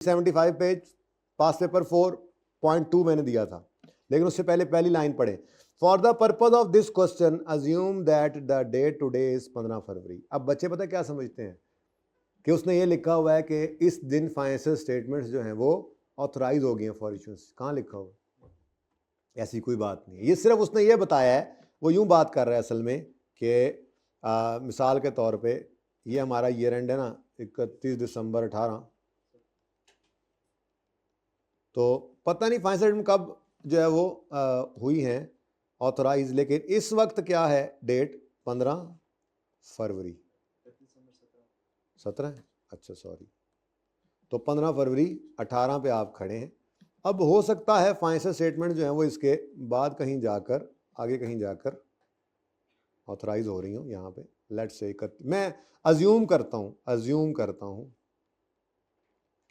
75 page, पास paper 4.2 मैंने दिया था, लेकिन उससे पहले पहली लाइन पढ़े। For the purpose of this question assume that the date today is 15 February. अब बच्चे पता क्या समझते हैं कि उसने ये लिखा हुआ है कि इस दिन फाइनेंशियल स्टेटमेंट्स जो हैं वो ऑथराइज हो गई हैं फॉर इशूएंस। कहाँ लिखा हुआ? ऐसी कोई बात नहीं है, ये सिर्फ उसने ये बताया है। वो यूं बात कर रहा है असल में कि मिसाल के तौर पे ये हमारा ईयर एंड है ना 31 दिसंबर 18, तो पता नहीं फाइनेंशियल स्टेटमेंट कब जो है वो हुई हैं ऑथराइज, लेकिन इस वक्त क्या है डेट? 15 फरवरी। 17 है, अच्छा सॉरी, तो 15 फरवरी 18 पे आप खड़े हैं। अब हो सकता है फाइनेंशियल स्टेटमेंट जो है वो इसके बाद कहीं जाकर आगे कहीं जाकर ऑथराइज हो रही हूँ यहाँ पे। लेट्स से मैं अज्यूम करता हूँ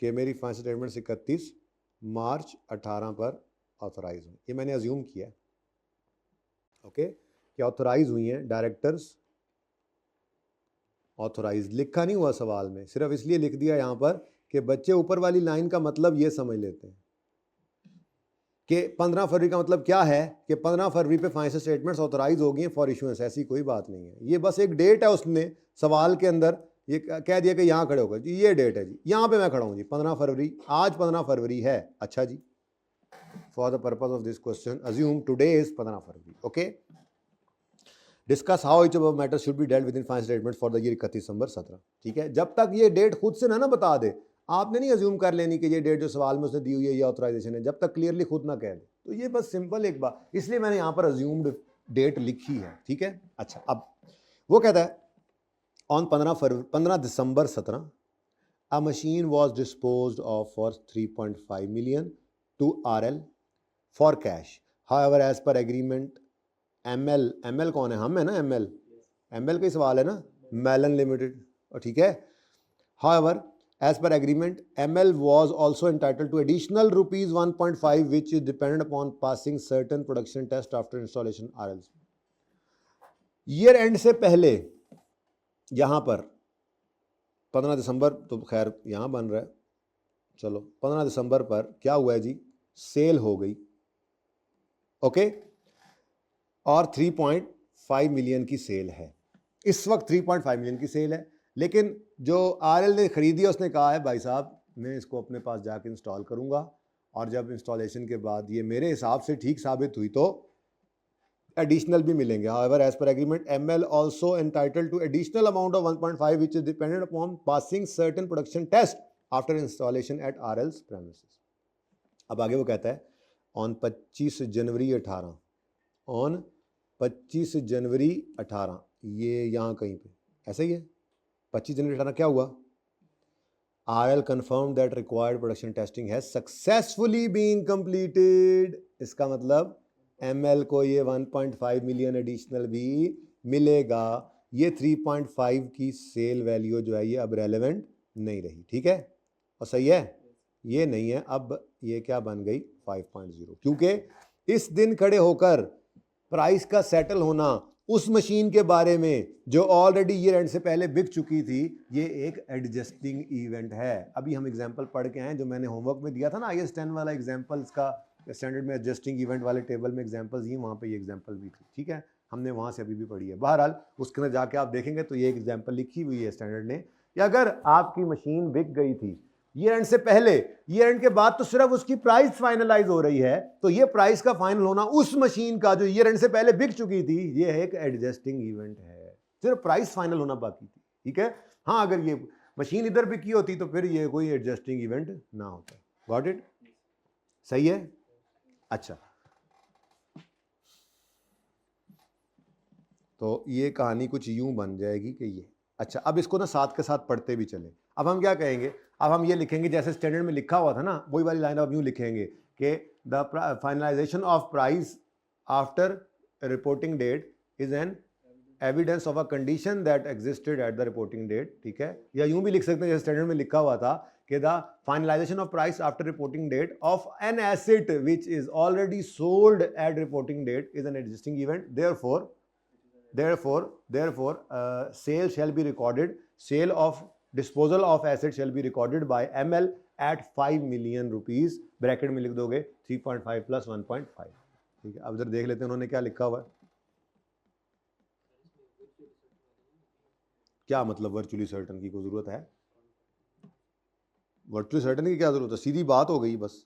कि मेरी फाइनेंशियल स्टेटमेंट 31 मार्च 18 पर ऑथराइज हुई। ये मैंने अज्यूम किया है, ओके, कि ऑथराइज हुई हैं। डायरेक्टर्स ऑथराइज लिखा नहीं हुआ सवाल में, सिर्फ इसलिए लिख दिया यहाँ पर कि बच्चे ऊपर वाली लाइन का मतलब ये समझ लेते हैं कि 15 फरवरी का मतलब क्या है कि 15 फरवरी पे फाइनेंशियल स्टेटमेंट्स ऑथराइज हो गई हैं फॉर इशुएंस। ऐसी कोई बात नहीं है, ये बस एक डेट है। उसने सवाल के अंदर ये कह दिया कि यहाँ खड़े होकर जी ये डेट है जी, यहाँ पे मैं खड़ा हूँ जी 15 फरवरी, आज 15 फरवरी है। अच्छा जी, for the purpose of this question assume today is 15 February, okay. Discuss how each above matter should be dealt with in financial statement for the year 31 December 17। ठीक है, जब तक ये डेट खुद से ना बता दे, आपने नहीं अज्यूम कर लेनी कि ये डेट जो सवाल में उसने दी हुई है ये ऑथराइजेशन है, जब तक क्लियरली खुद ना कह दे। तो ये बस सिंपल एक बात, इसलिए मैंने यहाँ पर अज्यूम्ड डेट लिखी है। ठीक है, अच्छा, अब वो कहता है on 15 December 17 a machine was disposed of for 3.5 million to RL for cash. However, as per agreement, ML कौन है? हम है ना, ML का ही सवाल है ना, मेलन लिमिटेड, ठीक है। However, as per agreement, ML was also entitled to additional rupees 1.5 which is dependent upon passing certain production test after installation RL. Year and से पहले यहाँ पर 15 दिसंबर तो खैर यहाँ बन रहा है, चलो 15 दिसंबर पर क्या हुआ है जी? सेल हो गई, ओके, और 3.5 मिलियन की सेल है। इस वक्त 3.5 मिलियन की सेल है, लेकिन जो आरएल ने खरीदी है उसने कहा है भाई साहब मैं इसको अपने पास जाके इंस्टॉल करूंगा, और जब इंस्टॉलेशन के बाद ये मेरे हिसाब से ठीक साबित हुई तो एडिशनल भी मिलेंगे। However, as per agreement, ML also entitled to additional amount of 1.5 which is dependent upon passing certain production test after installation at RL's premises. अब आगे वो कहता है ऑन 25 जनवरी 18, ऑन 25 जनवरी 18, ये यहाँ कहीं पे ऐसा ही है। 25 जनवरी 18 क्या हुआ? RL confirmed that required production testing has successfully been completed. इसका मतलब ML को ये 1.5 मिलियन एडिशनल भी मिलेगा। ये 3.5 की सेल वैल्यू जो है ये अब रेलेवेंट नहीं रही। ठीक है, और सही है, ये नहीं है, अब ये क्या बन गई 5.0, क्योंकि इस दिन खड़े होकर प्राइस का सेटल होना उस मशीन के बारे में जो ऑलरेडी ईयर एंड से पहले बिक चुकी थी, ये एक एडजस्टिंग इवेंट है। अभी हम एग्जांपल पढ़ के आए जो मैंने होमवर्क में दिया था ना, IAS 10 वाला एग्जांपल्स का, स्टैंडर्ड में एडजस्टिंग इवेंट वाले टेबल में एग्जांपल्स ही, वहाँ पे ये एग्जांपल भी थी। ठीक है, हमने वहाँ से अभी भी पढ़ी है। बहरहाल उसके अंदर जाके आप देखेंगे तो ये एक एग्जांपल लिखी हुई है स्टैंडर्ड ने कि अगर आपकी मशीन बिक गई थी ईयर एंड से पहले, ईयर एंड के बाद तो सिर्फ उसकी प्राइस फाइनलाइज हो रही है, तो ये प्राइस का फाइनल होना उस मशीन का जो ईयर एंड से पहले बिक चुकी थी, ये एक एडजस्टिंग इवेंट है। सिर्फ प्राइस फाइनल होना बाकी थी। ठीक है, हाँ, अगर ये मशीन इधर बिकी होती तो फिर ये कोई एडजस्टिंग इवेंट ना होता। Got it? सही है, अच्छा, तो ये कहानी कुछ यूं बन जाएगी कि ये, अच्छा, अब इसको ना साथ के साथ पढ़ते भी चले। अब हम क्या कहेंगे, अब हम ये लिखेंगे जैसे स्टैंडर्ड में लिखा हुआ था ना, वही वाली लाइन अब यूं लिखेंगे कि the finalisation of price after reporting date is an evidence of a condition that existed at the reporting date. ठीक है, या यूं भी लिख सकते हैं जैसे स्टैंडर्ड में लिखा हुआ था कि the finalisation of price after reporting date of an asset which is already sold at reporting date is an existing event, therefore sale shall be recorded, sale of disposal of asset shall be recorded by ML at 5 million rupees, bracket में लिख दोगे 3.5 plus 1.5। ठीक है, अब इधर देख लेते हैं उन्होंने क्या लिखा हुआ है। क्या मतलब वर्चुअली सर्टन की कोई जरूरत है? वर्चुअली सर्टन की क्या जरूरत है, सीधी बात हो गई बस।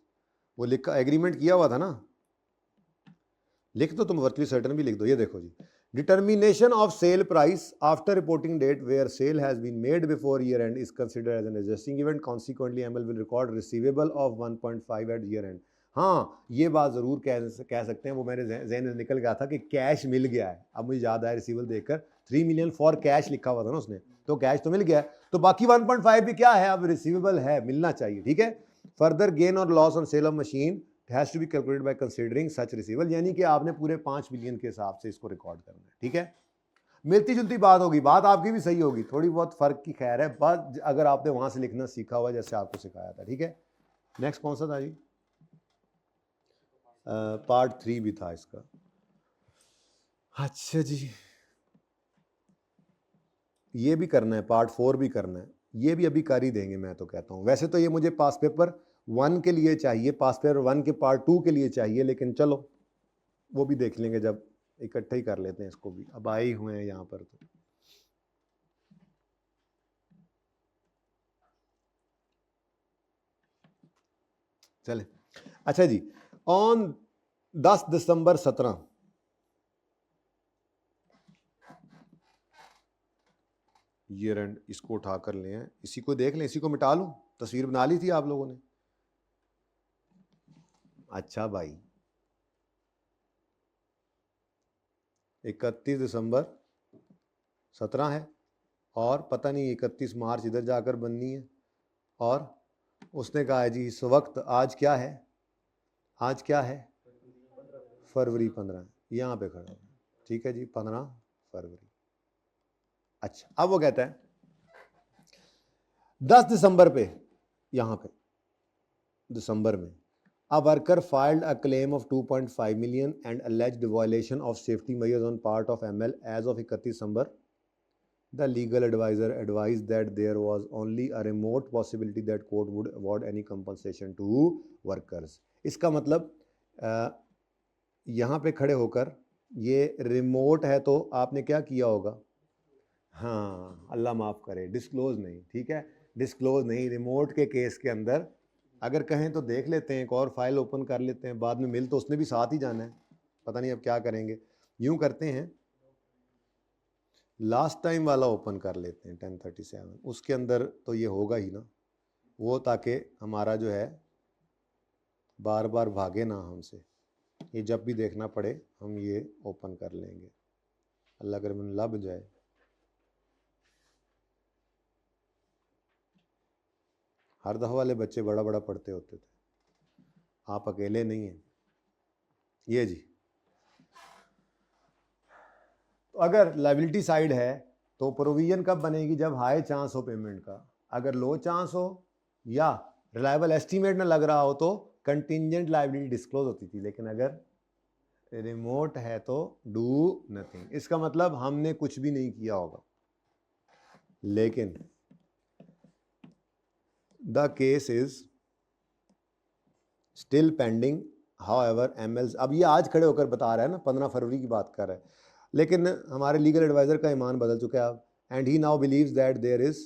वो लिखा, एग्रीमेंट किया हुआ था ना, लिख दो तुम वर्चुअली सर्टन भी लिख दो। ये देखो जी, determination of sale price after reporting date where sale has been made before year end is considered as an adjusting event, consequently ML will record receivable of 1.5 at year end. हाँ, ये बात जरूर कह सकते हैं, वो मेरे जहन से निकल गया था कि कैश मिल गया है। अब मुझे याद आया रिसीवेबल देखकर 3 मिलियन फॉर कैश लिखा हुआ था ना उसने, तो कैश तो मिल गया है, तो बाकी 1.5 भी क्या है, अब रिसीवेबल है, मिलना चाहिए। ठीक है, फर्दर गेन और loss on sale of machine has to be calculated by considering such receivable, यानी कि आपने पूरे 5 मिलियन के हिसाब से इसको रिकॉर्ड करना है। ठीक है, मिलती जुलती बात होगी, बात आपकी भी सही होगी, थोड़ी बहुत फर्क की खैर है, बात अगर आपने वहां से लिखना सीखा हुआ जैसे आपको सिखाया था। ठीक है, नेक्स्ट कौन सा था जी? पार्ट 3 भी था इसका। अच्छा जी, ये भी करना है, पार्ट 4 भी करना है, ये भी अभी कर ही देंगे मैं तो कहता हूँ। वैसे तो ये मुझे पास पेपर 1 के लिए चाहिए, पास पेपर 1 के पार्ट 2 के लिए चाहिए, लेकिन चलो वो भी देख लेंगे, जब इकट्ठे ही कर लेते हैं इसको भी, अब आए ही हुए हैं यहाँ पर। तो चले, अच्छा जी, ऑन 10 दिसंबर 17 ईयर एंड, इसको उठा कर लें, इसी को देख लें, इसी को मिटा लूं, तस्वीर बना ली थी आप लोगों ने। अच्छा भाई, 31 दिसंबर 17 है, और पता नहीं 31 मार्च इधर जाकर बननी है, और उसने कहा है जी इस वक्त आज क्या है, आज क्या है, फरवरी 15, यहाँ पे खड़ा है। ठीक है जी, 15 फरवरी। अच्छा, अब वो कहता है 10 दिसंबर पे, यहाँ पे दिसंबर में, a worker filed a claim of 2.5 million and alleged violation of safety measures on part of ML as of 31 December. The legal advisor advised that there was only a remote possibility that court would award any compensation to workers. इसका मतलब यहाँ पे खड़े होकर, ये remote है तो आपने क्या किया होगा, हाँ अल्लाह माफ़ करे, डिस्क्लोज नहीं। ठीक है, डिस्क्लोज नहीं, रिमोट के केस के अंदर अगर कहें तो देख लेते हैं, एक और फाइल ओपन कर लेते हैं, बाद में मिल तो उसने भी साथ ही जाना है, पता नहीं अब क्या करेंगे। यूं करते हैं, लास्ट टाइम वाला ओपन कर लेते हैं 1037, उसके अंदर तो ये होगा ही ना वो, ताकि हमारा जो है बार बार भागे ना हमसे, ये जब भी देखना पड़े हम ये ओपन कर लेंगे, अल्लाह करे मन लब जाए। हर दफ़ा वाले बच्चे बड़ा बड़ा पढ़ते होते थे, आप अकेले नहीं हैं। ये जी, तो अगर लाइबिलिटी साइड है तो प्रोविजन कब बनेगी, जब हाई चांस हो पेमेंट का, अगर लो चांस हो या रिलायबल एस्टीमेट ना लग रहा हो तो कंटिंजेंट लाइबिलिटी डिस्क्लोज होती थी, लेकिन अगर रिमोट है तो डू नथिंग, इसका मतलब हमने कुछ भी नहीं किया होगा। लेकिन the case is still pending, however MLs, अब ये आज खड़े होकर बता रहा है ना, 15 फरवरी की बात कर रहा है, लेकिन हमारे लीगल एडवाइजर का ईमान बदल चुका है अब, and he now believes that there is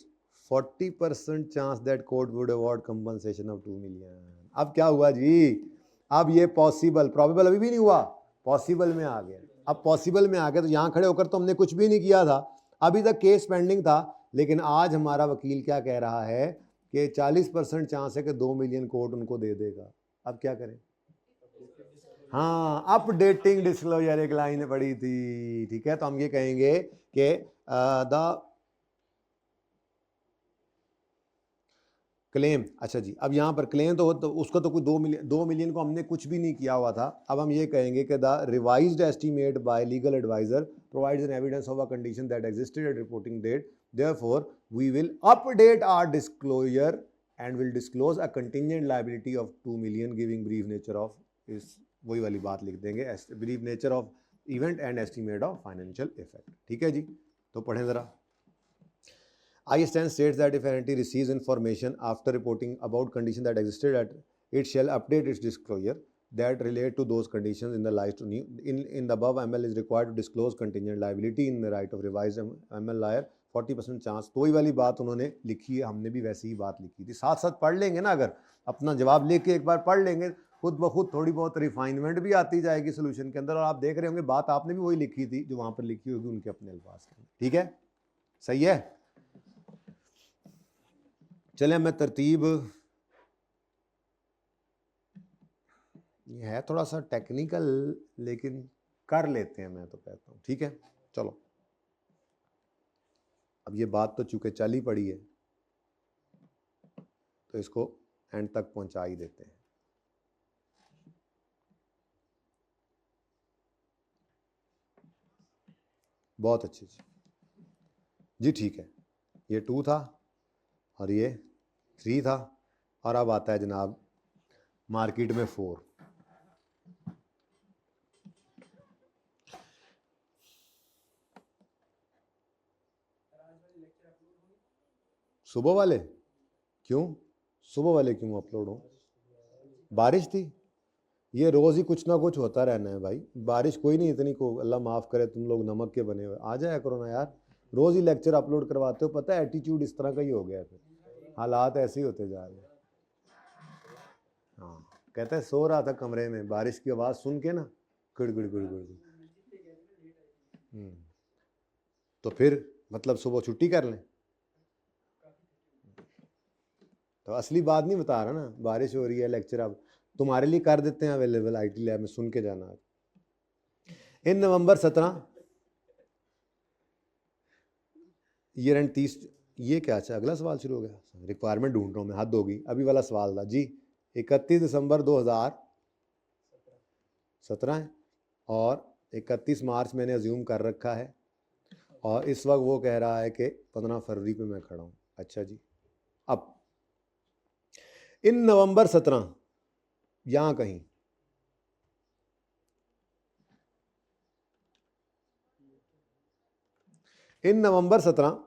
40% chance that court would award compensation of 2 million. अब क्या हुआ जी, अब ये पॉसिबल, प्रॉबेबल अभी भी नहीं हुआ, पॉसिबल में आ गया। अब पॉसिबल में आ गया तो यहाँ खड़े होकर तो हमने कुछ भी नहीं किया था, अभी तक केस पेंडिंग था, लेकिन आज हमारा वकील क्या कह रहा है कि 40% चांस है कि 2 मिलियन कोर्ट उनको दे देगा। अब क्या करें, हाँ अपडेटिंग डिस्क्लोजर एक लाइन पड़ी थी। ठीक है, तो हम ये कहेंगे कि द क्लेम, अच्छा जी, अब यहाँ पर क्लेम तो उसका तो कोई 2 मिलियन को हमने कुछ भी नहीं किया हुआ था, अब हम ये कहेंगे कि the revised estimate by legal adviser provides an evidence of a condition that existed at reporting date, therefore we will update our disclosure and will disclose a contingent liability of 2 million giving brief nature of, इस वही वाली बात लिख देंगे, brief nature of event and estimate of financial effect. ठीक है जी, तो पढ़ें ज़रा। IS10 states that if an entity receives information after reporting about condition that existed, that it shall update its disclosure that relate to those conditions in the light to new. In the above, ML is required to disclose contingent liability in the right of revised ML liar 40% chance. तो वही वाली बात उन्होंने लिखी है, हमने भी वैसी ही बात लिखी थी। साथ साथ पढ़ लेंगे ना, अगर अपना जवाब लेके एक बार पढ़ लेंगे, खुद ब खुद थोड़ी बहुत रिफाइनमेंट भी आती जाएगी सोल्यूशन के अंदर, और आप देख रहे होंगे बात आपने भी वही लिखी थी जो वहां पर लिखी होगी उनके अपने अल्फाज के। ठीक है, सही है। चले मैं तरतीब, ये है थोड़ा सा टेक्निकल लेकिन कर लेते हैं, मैं तो कहता हूँ। ठीक है, चलो अब ये बात तो चूंकि चल ही पड़ी है तो इसको एंड तक पहुंचा ही देते हैं। बहुत अच्छी जी, ठीक है। ये 2 था और ये 3 था, और अब आता है जनाब मार्केट में 4। सुबह वाले क्यों? सुबह वाले क्यों अपलोड हो? बारिश थी। ये रोज़ ही कुछ ना कुछ होता रहना है भाई, बारिश कोई नहीं इतनी को, अल्लाह माफ़ करे, तुम लोग नमक के बने हुए, आ जाया करो ना यार। रोज़ ही लेक्चर अपलोड करवाते हो, पता है एटीट्यूड इस तरह का ही हो गया है, फिर हालात ऐसे ही होते जा रहे हैं। हाँ, कहता है सो रहा था कमरे में, बारिश की आवाज़ सुन के ना गुड़ गुड़ गुड़ गुड़। तो फिर मतलब सुबह छुट्टी कर लें? तो असली बात नहीं बता रहा ना, बारिश हो रही है, लेक्चर अब तुम्हारे लिए कर देते हैं अवेलेबल, आईटी लैब में सुन के जाना। इन नवंबर 17 ईयर एंड 30, ये क्या? अच्छा अगला सवाल शुरू हो गया, रिक्वायरमेंट ढूंढ रहा हूँ मैं, हद होगी। अभी वाला सवाल था जी, 31 दिसंबर 2017 है और 31 मार्च मैंने अज्यूम कर रखा है, और इस वक्त वो कह रहा है कि 15 फरवरी पे मैं खड़ा हूँ। अच्छा जी, अब इन नवंबर 17 यहां कहीं इन नवंबर 17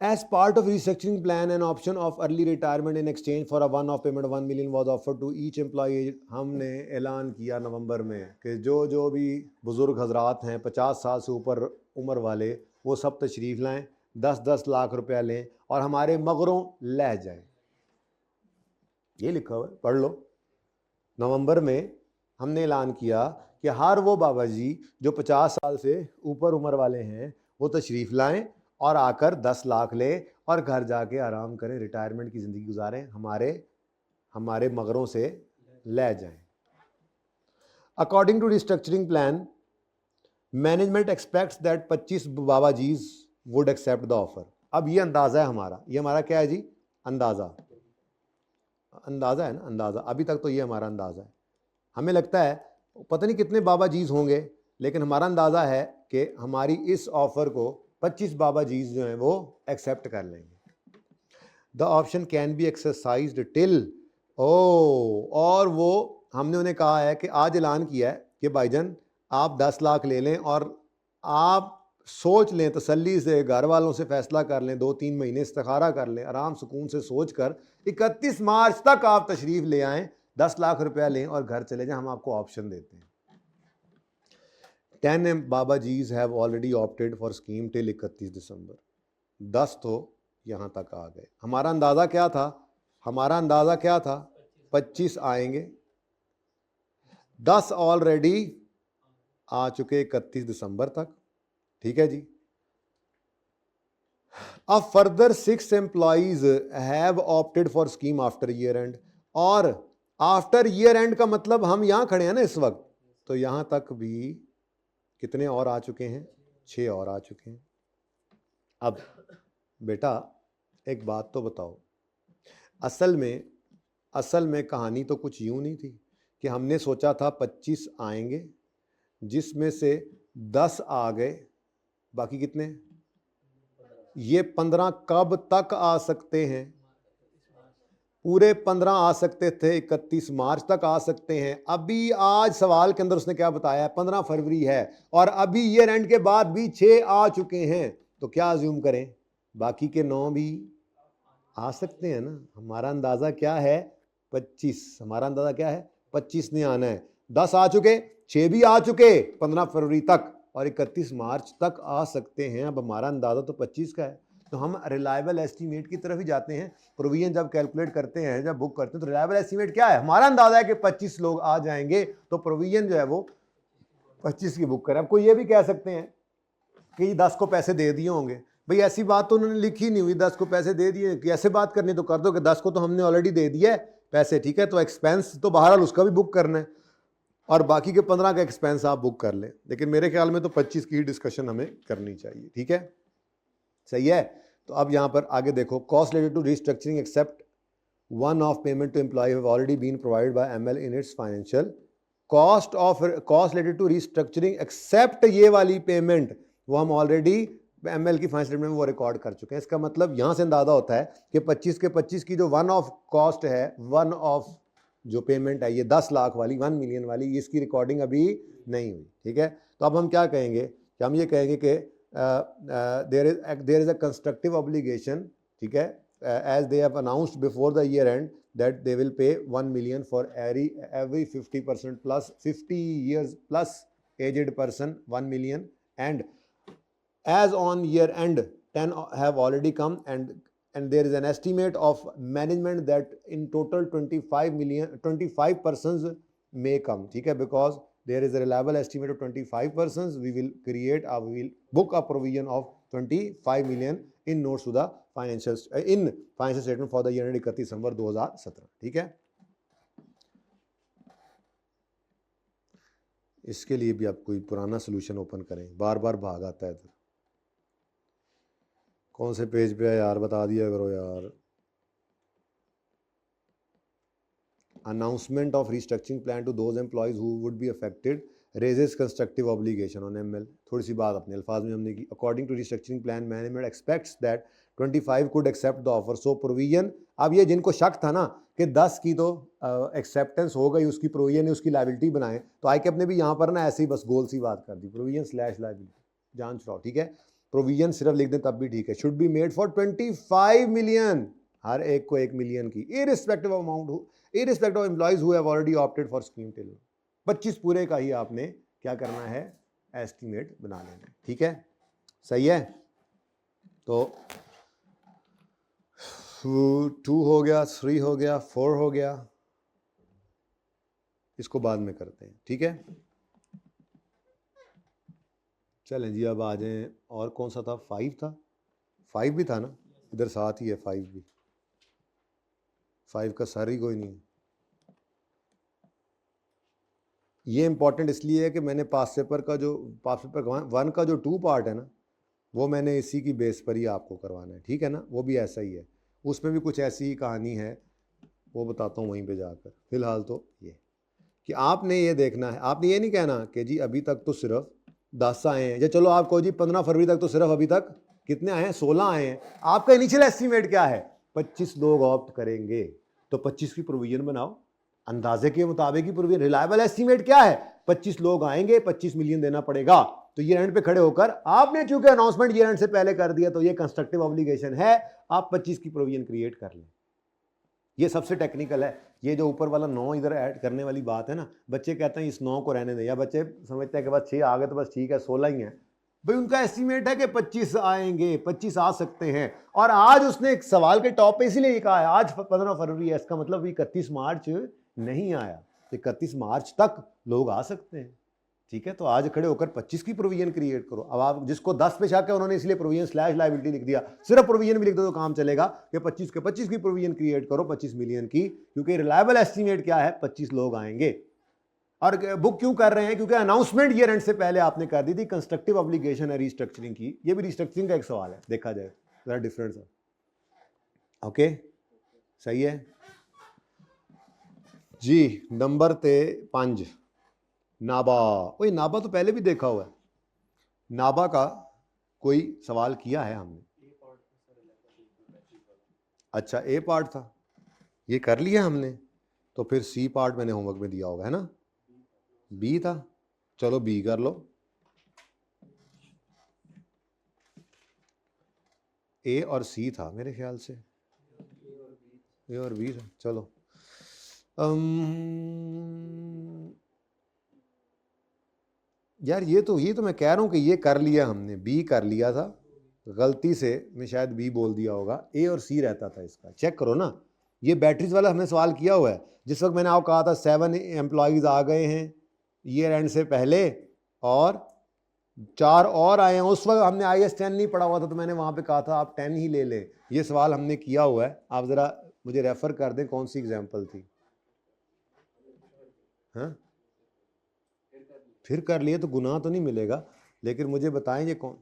as part of restructuring plan an option of early retirement in exchange for a one-off payment of 1 million was offered to each employee। हमने ऐलान किया नवंबर में कि जो भी बुजुर्ग हजरात हैं 50 साल से ऊपर उम्र वाले, वो सब तशरीफ़ लाएं, 10-10 लाख रुपया लें और हमारे मगरों ले जाएं। ये लिखा हुआ है, पढ़ लो। नवंबर में हमने ऐलान किया कि हर वो बाबा जी जो 50 साल से ऊपर उम्र वाले हैं वो तशरीफ़ लाएं और आकर 10 लाख ले और घर जाके आराम करें, रिटायरमेंट की ज़िंदगी गुजारें, हमारे मगरों से ले जाएं। According to restructuring plan management expects that 25 बाबा जीज वुड एक्सेप्ट द ऑफर। अब ये अंदाज़ा है हमारा, ये हमारा क्या है जी? अंदाज़ा है ना, अंदाज़ा। अभी तक तो ये हमारा अंदाज़ा है। हमें लगता है पता नहीं कितने बाबा जीज होंगे, लेकिन हमारा अंदाज़ा है कि हमारी इस ऑफ़र को 25 बाबा जीज जो हैं वो एक्सेप्ट कर लेंगे। The option can be exercised till, और वो हमने उन्हें कहा है कि आज ऐलान किया है कि भाईजान आप 10 लाख ले लें और आप सोच लें, तसल्ली से घर वालों से फैसला कर लें, 2-3 महीने इस्तिखारा कर लें, आराम सुकून से सोच कर 31 मार्च तक आप तशरीफ़ ले आएँ, 10 लाख रुपया लें और घर चले जाएं। हम आपको ऑप्शन देते हैं। 10 बाबा जीज have already opted for scheme till 31 December. 10 तो यहाँ तक आ गए। हमारा अंदाज़ा क्या था? 25 आएंगे, 10 ऑलरेडी आ चुके 31 दिसंबर तक। ठीक है जी। अब further 6 employees have opted for scheme after year and, और आफ्टर ईयर एंड का मतलब हम यहां खड़े हैं ना इस वक्त, तो यहां तक भी कितने और आ चुके हैं? 6 और आ चुके हैं। अब बेटा एक बात तो बताओ, असल में कहानी तो कुछ यूं नहीं थी कि हमने सोचा था 25 आएंगे, जिसमें से 10 आ गए, बाकी कितने? ये 15 कब तक आ सकते हैं? पूरे 15 आ सकते थे, 31 मार्च तक आ सकते हैं। अभी आज सवाल के अंदर उसने क्या बताया है? 15 फरवरी है और अभी ईयर एंड के बाद भी 6 आ चुके हैं। तो क्या अज्यूम करें, बाकी के 9 भी आ सकते हैं ना। हमारा अंदाज़ा क्या है 25, हमारा अंदाज़ा क्या है 25 ने आना है। 10 आ चुके, 6 भी आ चुके 15 फरवरी तक और 31 मार्च तक आ सकते हैं। अब हमारा अंदाज़ा तो 25 का है, तो हम रिलायबल एस्टीमेट की तरफ ही जाते हैं। प्रोविजन जब कैलकुलेट करते हैं, जब बुक करते हैं, तो रिलायबल एस्टीमेट क्या है, हमारा अंदाज़ा है कि 25 लोग आ जाएंगे, तो प्रोविजन जो है वो 25 की बुक करें। अब कोई ये भी कह सकते हैं कि 10 को पैसे दे दिए होंगे, भाई ऐसी बात तो उन्होंने लिखी नहीं हुई, 10 को पैसे दे दिए, कि ऐसे बात करनी तो कर दो कि 10 को तो हमने ऑलरेडी दे दिया है पैसे, ठीक है, तो एक्सपेंस तो बहरहाल उसका भी बुक करना है और बाकी के 15 का एक्सपेंस आप बुक कर लें। लेकिन मेरे ख्याल में तो 25 की ही डिस्कशन हमें करनी चाहिए, ठीक है, सही है। तो अब यहाँ पर आगे देखो, cost related to restructuring except one off payment to employ have already been provided by ML in its financial, cost related to restructuring except ये वाली पेमेंट वो हम ऑलरेडी एमएल की फाइनेंशियल स्टेटमेंट में वो रिकॉर्ड कर चुके हैं। इसका मतलब यहाँ से अंदाजा होता है कि 25 के 25 की जो वन ऑफ कॉस्ट है, वन ऑफ जो पेमेंट है ये 10 लाख वाली, 1 मिलियन वाली, इसकी रिकॉर्डिंग अभी नहीं हुई, ठीक है। तो अब हम क्या कहेंगे कि हम ये कहेंगे कि there is a constructive obligation, ठीक है, as they have announced before the year end that they will pay 1 million for every 50% plus 50 years plus aged person 1 million, and as on year end 10 have already come, and there is an estimate of management that in total 25 persons may come, ठीक है, because there is a reliable estimate of 25 persons, we will book a provision of 25 million in notes to the financial statement for the year ended 31 दिसंबर 2017, ठीक है। इसके लिए भी आप कोई पुराना सोल्यूशन ओपन करें, बार बार भाग आता है। तो कौन से पेज पे है यार, बता दिया करो यार। Announcement of restructuring plan to those employees who would be affected raises constructive obligation on ML. थोड़ी सी बात अपने अल्फाज में हमने की। According to restructuring plan management expects that 25 could accept the offer, so provision. अब ये जिनको शक था ना कि 10 की तो एक्सेप्टेंस हो गई, उसकी प्रोविजन है, उसकी लायबिलिटी बनाए, तो आई कैप ने भी यहाँ पर ना ऐसे ही बस गोल सी बात कर दी, प्रोविजन स्लैश लायबिलिटी, जान छुड़ाओ, ठीक है। प्रोविजन सिर्फ लिख दें तब भी ठीक है। Should be made for 25 million, हर एक को 1 मिलियन की, irrespective of amount, irrespective of employees who have already opted for scheme till. 25 पूरे का ही आपने क्या करना है, एस्टिमेट बना लेना है, ठीक है, सही है। तो 2 हो गया, 3 हो गया, 4 हो गया, इसको बाद में करते हैं, ठीक है। चलें जी, अब आ जाएं, और कौन सा था, 5 था, 5 भी था ना, इधर साथ ही है 5 भी, 5 का सर ही कोई नहीं। ये इंपॉर्टेंट इसलिए है कि मैंने पास पेपर 1 का जो 2 पार्ट है ना, वो मैंने इसी की बेस पर ही आपको करवाना है, ठीक है ना, वो भी ऐसा ही है, उसमें भी कुछ ऐसी ही कहानी है, वो बताता हूँ वहीं पे जाकर। फिलहाल तो ये कि आपने ये देखना है, आपने ये नहीं कहना कि जी अभी तक तो सिर्फ 10 आए हैं, या चलो आपको जी 15 फरवरी तक तो सिर्फ अभी तक कितने आए हैं, 16 आए हैं। आपका इनिशियल एस्टीमेट क्या है, 25 लोग ऑप्ट करेंगे, तो 25 की प्रोविजन बनाओ, अंदाजे के मुताबिक ही प्रोविजन। रिलायबल एस्टीमेट क्या है, 25 लोग आएंगे, 25 मिलियन देना पड़ेगा। तो ईयर एंड पे खड़े होकर आपने चूंकि अनाउंसमेंट ईयर एंड से पहले कर दिया, तो ये कंस्ट्रक्टिव ऑब्लिगेशन है, आप 25 की प्रोविजन क्रिएट कर लें। ये सबसे टेक्निकल है। ये जो ऊपर वाला 9 इधर ऐड करने वाली बात है ना, बच्चे कहते हैं इस 9 को रहने दें, या बच्चे समझते हैं कि बस 6 आ गए तो बस ठीक है, 16 ही हैं। भाई उनका एस्टीमेट है कि 25 आएंगे, 25 आ सकते हैं, और आज उसने एक सवाल के टॉप पे इसीलिए कहा है आज 15 फरवरी है, इसका मतलब 31 मार्च नहीं आया, 31 मार्च तक लोग आ सकते हैं, ठीक है। तो आज खड़े होकर 25 की प्रोविजन क्रिएट करो। अब आप जिसको 10 पे शक है उन्होंने इसलिए प्रोविजन स्लैश लायबिलिटी लिख दिया, सिर्फ प्रोविजन भी लिख दो तो काम चलेगा कि 25 के 25 की प्रोविजन क्रिएट करो, 25 मिलियन की, क्योंकि रिलायबल एस्टीमेट क्या है, 25 लोग आएंगे। और बुक क्यों कर रहे हैं, क्योंकि अनाउंसमेंट ईयर एंड से पहले आपने कर दी थी। कंस्ट्रक्टिव ऑब्लिगेशन है रिस्ट्रक्चरिंग की, ये भी रिस्ट्रक्चरिंग का एक सवाल है, देखा जाए जरा डिफरेंस है, ओके, सही है जी। नंबर 5 नाबा। वही नाबा तो पहले भी देखा हुआ है, नाबा का कोई सवाल किया है हमने। अच्छा, ए पार्ट था, ये कर लिया हमने, तो फिर सी पार्ट मैंने होमवर्क में दिया होगा, है ना, बी था, चलो बी कर लो। ए और सी था मेरे ख्याल से, ए और बी था। चलो यार ये तो मैं कह रहा हूँ कि ये कर लिया हमने, बी कर लिया था गलती से, मैं शायद बी बोल दिया होगा, ए और सी रहता था इसका। चेक करो ना, ये बैटरीज वाला हमने सवाल किया हुआ है। जिस वक्त मैंने आपको कहा था 7 एम्प्लॉयज़ आ गए हैं ईयर एंड से पहले और 4 और आए हैं, उस वक्त हमने IAS 10 नहीं पढ़ा हुआ था, तो मैंने वहाँ पे कहा था आप 10 ही ले लें। ये सवाल हमने किया हुआ है, आप ज़रा मुझे रेफ़र कर दें कौन सी एग्जाम्पल थी। हाँ फिर कर लिए तो गुनाह तो नहीं मिलेगा, लेकिन मुझे बताएं ये कौन।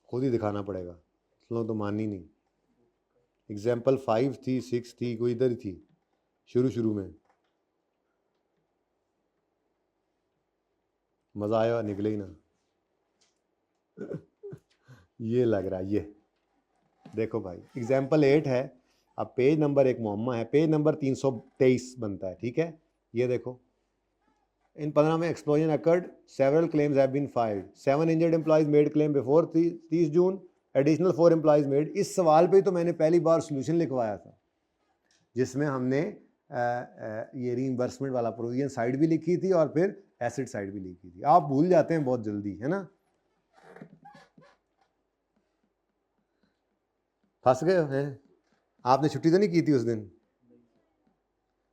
खुद ही दिखाना पड़ेगा, लोग तो मान ही नहीं। एग्जाम्पल 5 थी, 6 थी, कोई इधर ही थी शुरू में। मज़ा आया, निकले ही ना। ये लग रहा है, ये देखो भाई एग्जाम्पल 8 है। अब पेज नंबर एक मुअम्मा है, पेज नंबर 323 बनता है, ठीक है। ये देखो, इन 15 में explosion occurred, several claims have been filed, 7 injured employees made claim before 30 June, additional 4 employees made. इस सवाल पे तो मैंने पहली बार सोल्यूशन लिखवाया था, जिसमें हमने ये रीइंबर्समेंट वाला प्रोविजन साइड भी लिखी थी और फिर एसिड साइड भी लिखी थी। आप भूल जाते हैं बहुत जल्दी, है ना। फंस गए हैं। आपने छुट्टी तो नहीं की थी उस दिन?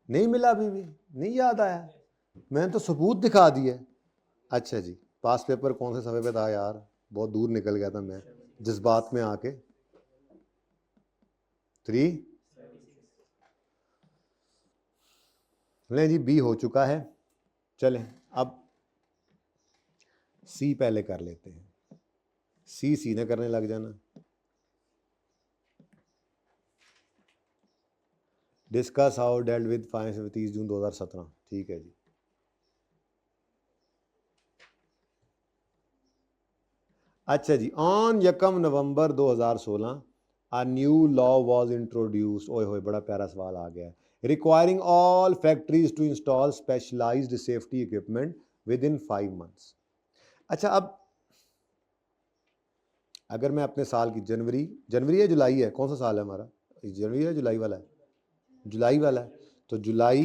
नहीं मिला, अभी भी नहीं याद आया? मैंने तो सबूत दिखा दिए। अच्छा जी, पास पेपर कौन से सफ़े पे था यार, बहुत दूर निकल गया था मैं जज्बात में आके। 3 नहीं जी, बी हो चुका है। चलें अब सी पहले कर लेते हैं, सी ने करने लग जाना। Discuss how dealt with finance 30 जून 2017, ठीक है जी। अच्छा जी, on 1 November 2016 a new law was introduced। ओए होए, बड़ा प्यारा सवाल आ गया है। Requiring all factories to install specialized safety equipment within 5 months। अच्छा, अब अगर मैं अपने साल की जनवरी है जुलाई है, कौन सा साल है हमारा? जनवरी है जुलाई वाला है? जुलाई वाला है। तो जुलाई,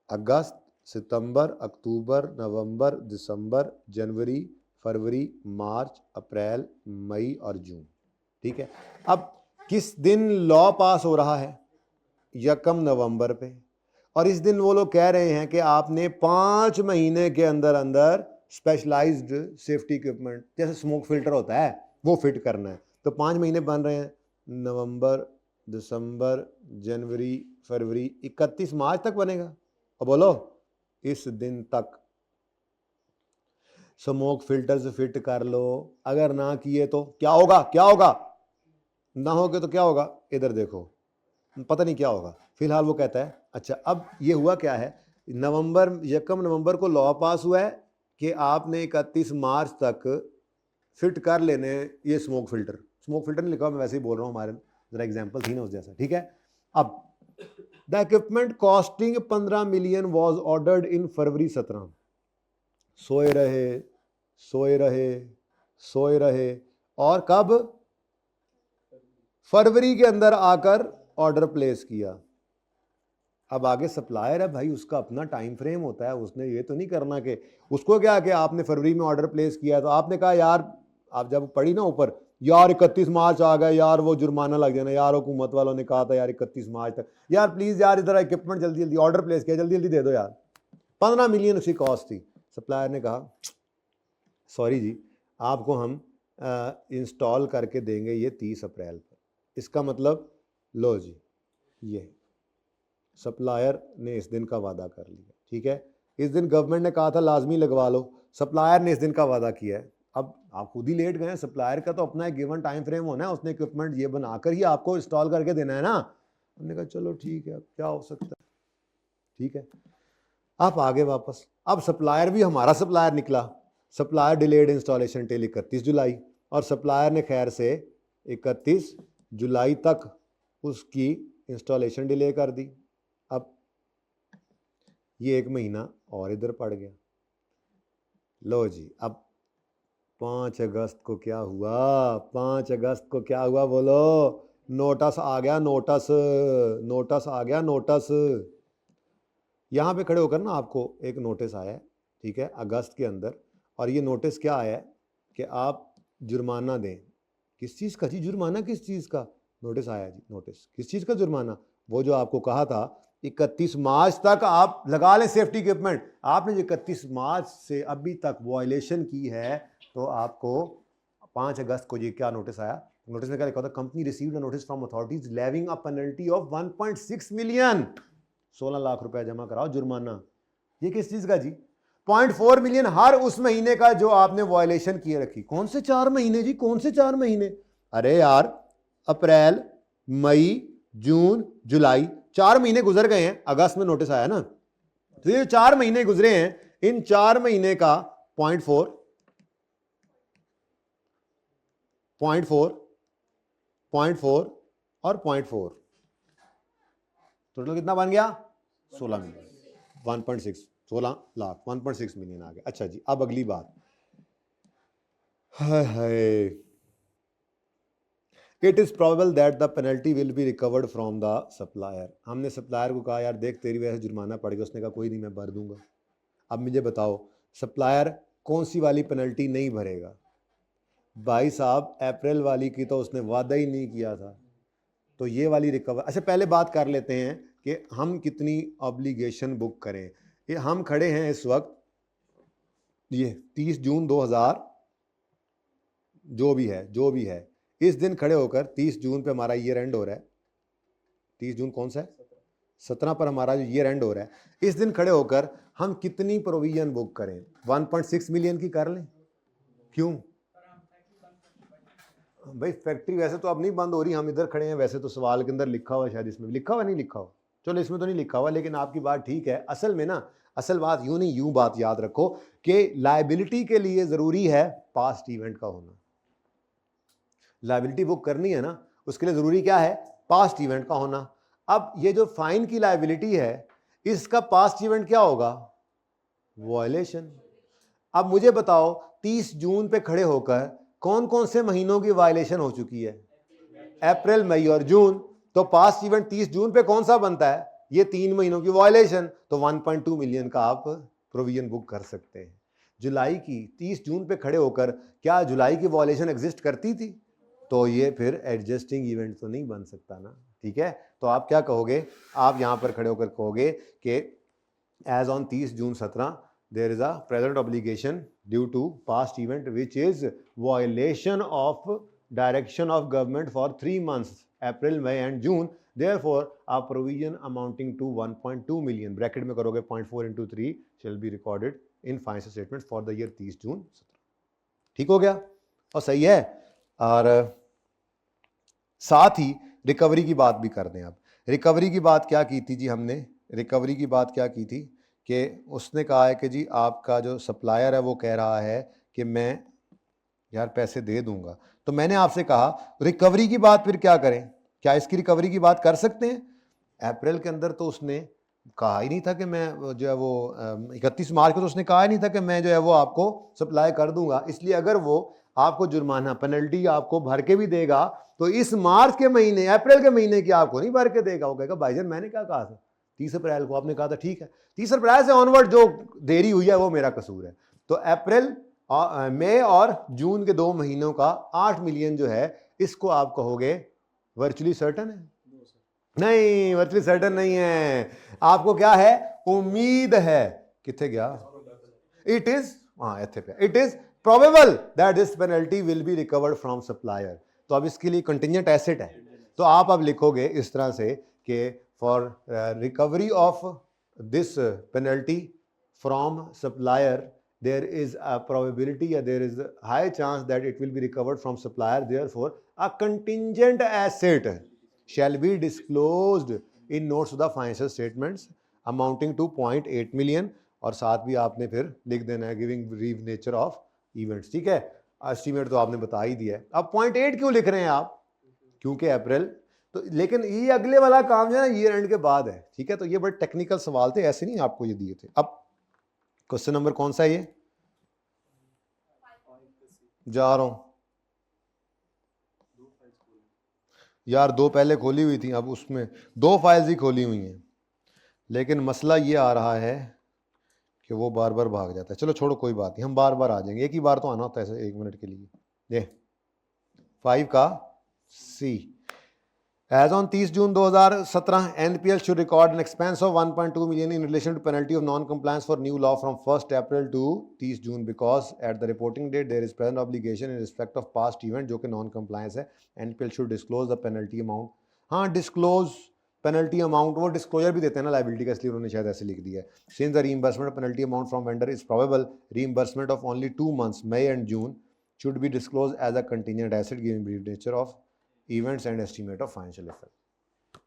अगस्त, सितंबर, अक्टूबर, नवंबर, दिसंबर, जनवरी, फरवरी, मार्च, अप्रैल, मई और जून, ठीक है। अब किस दिन लॉ पास हो रहा है? 1 नवंबर पे। और इस दिन वो लोग कह रहे हैं कि आपने 5 महीने के अंदर अंदर स्पेशलाइज्ड सेफ्टी इक्विपमेंट, जैसे स्मोक फिल्टर होता है, वो फिट करना है। तो 5 महीने बन रहे हैं, नवंबर, दिसंबर, जनवरी, फरवरी, 31 मार्च तक बनेगा। और बोलो इस दिन तक स्मोक फिल्टर्स फिट कर लो। अगर ना किए तो क्या होगा? क्या होगा? ना होगे तो क्या होगा? इधर देखो, पता नहीं क्या होगा। फिलहाल वो कहता है, अच्छा अब ये हुआ क्या है, 1 नवंबर को लॉ पास हुआ है कि आपने 31 मार्च तक फिट कर लेने ये स्मोक फिल्टर नहीं लिखा, मैं वैसे ही बोल रहा हूँ, हमारे जरा एग्जांपल थी ना उस जैसा, ठीक है। अब the equipment costing 15 million was ordered in February 17। सोए रहे और कब? फरवरी के अंदर आकर ऑर्डर प्लेस किया। अब आगे सप्लायर है भाई, उसका अपना टाइम फ्रेम होता है, उसने ये तो नहीं करना कि उसको क्या कि आपने फरवरी में ऑर्डर प्लेस किया तो आपने कहा यार, आप जब पढ़ी ना ऊपर, यार 31 मार्च आ गया यार, वो जुर्माना लग जाना यार, हुकूमत वालों ने कहा था यार 31 मार्च तक, यार प्लीज़ यार इधर इक्विपमेंट जल्दी जल्दी ऑर्डर प्लेस किया, जल्दी जल्दी दे दो यार। 15 मिलियन उसकी कॉस्ट थी। सप्लायर ने कहा सॉरी जी, आपको हम इंस्टॉल करके देंगे ये 30 अप्रैल पर। इसका मतलब लो जी, ये सप्लायर ने इस दिन का वादा कर लिया, ठीक है। इस दिन गवर्नमेंट ने कहा था लाजमी लगवा लो, सप्लायर ने इस दिन का वादा किया है। अब आप खुद ही लेट गए, सप्लायर का तो अपना एक गिवन टाइम फ्रेम होना है, उसने इक्विपमेंट ये बनाकर ही आपको इंस्टॉल करके देना है ना। हमने कहा चलो ठीक है, अब क्या हो सकता है, ठीक है। आप आगे वापस, अब सप्लायर भी हमारा सप्लायर निकला। सप्लायर डिलेड इंस्टॉलेशन टिल 31 जुलाई, और सप्लायर ने खैर से 31 जुलाई तक उसकी इंस्टॉलेशन डिले कर दी। अब ये 1 महीना और इधर पड़ गया। लो जी, अब 5 अगस्त को क्या हुआ? 5 अगस्त को क्या हुआ बोलो? नोटिस आ गया, नोटिस आ गया, नोटिस। यहाँ पे खड़े होकर ना आपको एक नोटिस आया है, ठीक है, अगस्त के अंदर। और ये नोटिस क्या आया है कि आप जुर्माना दें। किस चीज़ का जी? जुर्माना किस चीज़ का? नोटिस आया जी, नोटिस किस चीज़ का जुर्माना? वो जो आपको कहा था 31 मार्च तक आप लगा लें सेफ्टी इक्विपमेंट, आपने जो 31 मार्च से अभी तक वायलेशन की है, तो आपको 5 अगस्त को ये क्या नोटिस आया? नोटिस में क्या लिखा था? Company received a notice from authorities levying a penalty of 1.6 million, 16 lakh रुपया जमा कराओ जुर्माना। ये किस चीज का जी? 0.4 मिलियन हर उस महीने का जो आपने वायलेशन किए रखी। कौन से 4 महीने जी? कौन से 4 महीने? अरे यार, अप्रैल, मई, जून, जुलाई, 4 महीने गुजर गए हैं। अगस्त में नोटिस आया ना, तो ये 4 महीने गुजरे हैं, इन 4 महीने का 0.4 और 0.4 टोटल कितना बन गया? 16 मिलियन। 1.6, 16 लाख, 1.6 मिलियन आ गया। अच्छा जी, अब अगली बात, हाय हाय, it is probable that the penalty will be recovered from the supplier. हमने सप्लायर को कहा यार देख तेरी वजह से जुर्माना पड़ गया, उसने कहा कोई नहीं मैं भर दूंगा। अब मुझे बताओ सप्लायर कौन सी वाली पेनल्टी नहीं भरेगा? भाई साहब, अप्रैल वाली की तो उसने वादा ही नहीं किया था, तो ये वाली रिकवर। अच्छा पहले बात कर लेते हैं कि हम कितनी ऑब्लिगेशन बुक करें। ये हम खड़े हैं इस वक्त, ये 30 जून 2000 जो भी है इस दिन खड़े होकर 30 जून पे हमारा ईयर एंड हो रहा है। 30 जून कौन सा है? 17 पर हमारा जो ईयर एंड हो रहा है। इस दिन खड़े होकर हम कितनी प्रोविजन बुक करें? 1.6 मिलियन की कर लें। क्यों भाई? फैक्ट्री वैसे तो अब नहीं बंद हो रही, हम इधर खड़े हैं, वैसे तो सवाल के अंदर लिखा हुआ, शायद इसमें लिखा हुआ नहीं लिखा हुआ, चलो इसमें तो नहीं लिखा हुआ, लेकिन आपकी बात ठीक है। असल में ना, असल बात यूं नहीं, यूं बात याद रखो कि लायबिलिटी के लिए जरूरी है पास्ट इवेंट का होना। लायबिलिटी बुक करनी है ना, उसके लिए जरूरी क्या है? पास्ट इवेंट का होना। अब ये जो फाइन की लायबिलिटी है, इसका पास्ट इवेंट क्या होगा? वायलेशन। अब मुझे बताओ 30 जून पे खड़े होकर कौन कौन से महीनों की वायलेशन हो चुकी है? अप्रैल, मई और जून। तो पास्ट इवेंट 30 जून पे कौन सा बनता है? ये 3 महीनों की वायलेशन। तो 1.2 मिलियन का आप प्रोविजन बुक कर सकते हैं। जुलाई की 30 जून पे खड़े होकर क्या जुलाई की वायलेशन एग्जिस्ट करती थी? तो ये फिर एडजस्टिंग इवेंट तो नहीं बन सकता ना, ठीक है। तो आप क्या कहोगे? आप यहां पर खड़े होकर कहोगे कि as on 30 June 17 there is a present obligation due to past event which is violation of direction of government for 3 months, April, May and June. Therefore a provision amounting to 1.2 million, bracket में करोगे 0.4 into 3 shall be recorded in financial statements for the year 30 June 17। ठीक हो गया और सही है। और साथ ही रिकवरी की बात भी कर दें। अब रिकवरी की बात क्या की थी जी हमने? रिकवरी की बात क्या की थी कि उसने कहा है कि जी आपका जो सप्लायर है वो कह रहा है कि मैं यार पैसे दे दूंगा। तो मैंने आपसे कहा रिकवरी की बात फिर क्या करें? क्या इसकी रिकवरी की बात कर सकते हैं? अप्रैल के अंदर तो उसने कहा ही नहीं था कि मैं जो है वो 31 मार्च को तो उसने कहा ही नहीं था कि मैं जो है वो आपको सप्लाई कर दूंगा। इसलिए अगर वो आपको जुर्माना पेनल्टी आपको भर के भी देगा तो इस मार्च के महीने, अप्रैल के महीने की आपको नहीं भर के देगा। वो कहेगा भाईजान मैंने क्या कहा था 30 अप्रैल को, आपने कहा था ठीक है, 30 अप्रैल से ऑनवर्ड जो देरी हुई है वो मेरा कसूर है। तो अप्रैल, मई और जून के 2 महीनों का 8 मिलियन जो है इसको आप कहोगे वर्चुअली सर्टन है? नहीं, वर्चुअली सर्टन नहीं है। आपको क्या है? उम्मीद है। किथे गया? इट इज, हाँ इथे पे, it is probable that this penalty will be recovered from supplier. तो अब इसके लिए कंटिजेंट एसेट है। तो आप अब लिखोगे इस तरह से कि for recovery of this penalty from supplier there is a probability, there is a high chance that it will be recovered from supplier, therefore a contingent asset shall be disclosed in notes to the financial statements amounting to 0.8 million। और साथ भी आपने फिर लिख देना है giving brief nature of events, ठीक है। एस्टीमेट तो आपने बता ही दिया है। अब 0.8 क्यों लिख रहे हैं आप? क्योंकि अप्रैल, तो लेकिन ये अगले वाला काम जो है ना ईयर एंड के बाद है, ठीक है। तो ये बड़े टेक्निकल सवाल थे, ऐसे नहीं आपको ये दिए थे। अब क्वेश्चन नंबर कौन सा है ये, जा रहा हूं यार, दो पहले खोली हुई थी, अब उसमें दो फाइल्स ही खोली हुई हैं, लेकिन मसला ये आ रहा है कि वो बार बार भाग जाता है। चलो छोड़ो, कोई बात नहीं, हम बार बार आ जाएंगे, एक ही बार तो आना होता है ऐसे 1 मिनट के लिए। ये 5 का सी, As on 30 June 2017, NPL should record an expense of 1.2 million in relation to penalty of non-compliance for new law from 1st April to 30 June because at the reporting date there is present obligation in respect of past event जो कि non-compliance है। NPL should disclose the penalty amount। हाँ, disclose penalty amount, वो disclosure भी देते हैं ना liability का, इसलिए उन्होंने शायद ऐसे लिख दिया है। Since the reimbursement of penalty amount from vendor is probable, reimbursement of only 2 months, May and June, should be disclosed as a contingent asset given brief nature of events and estimate of financial effect.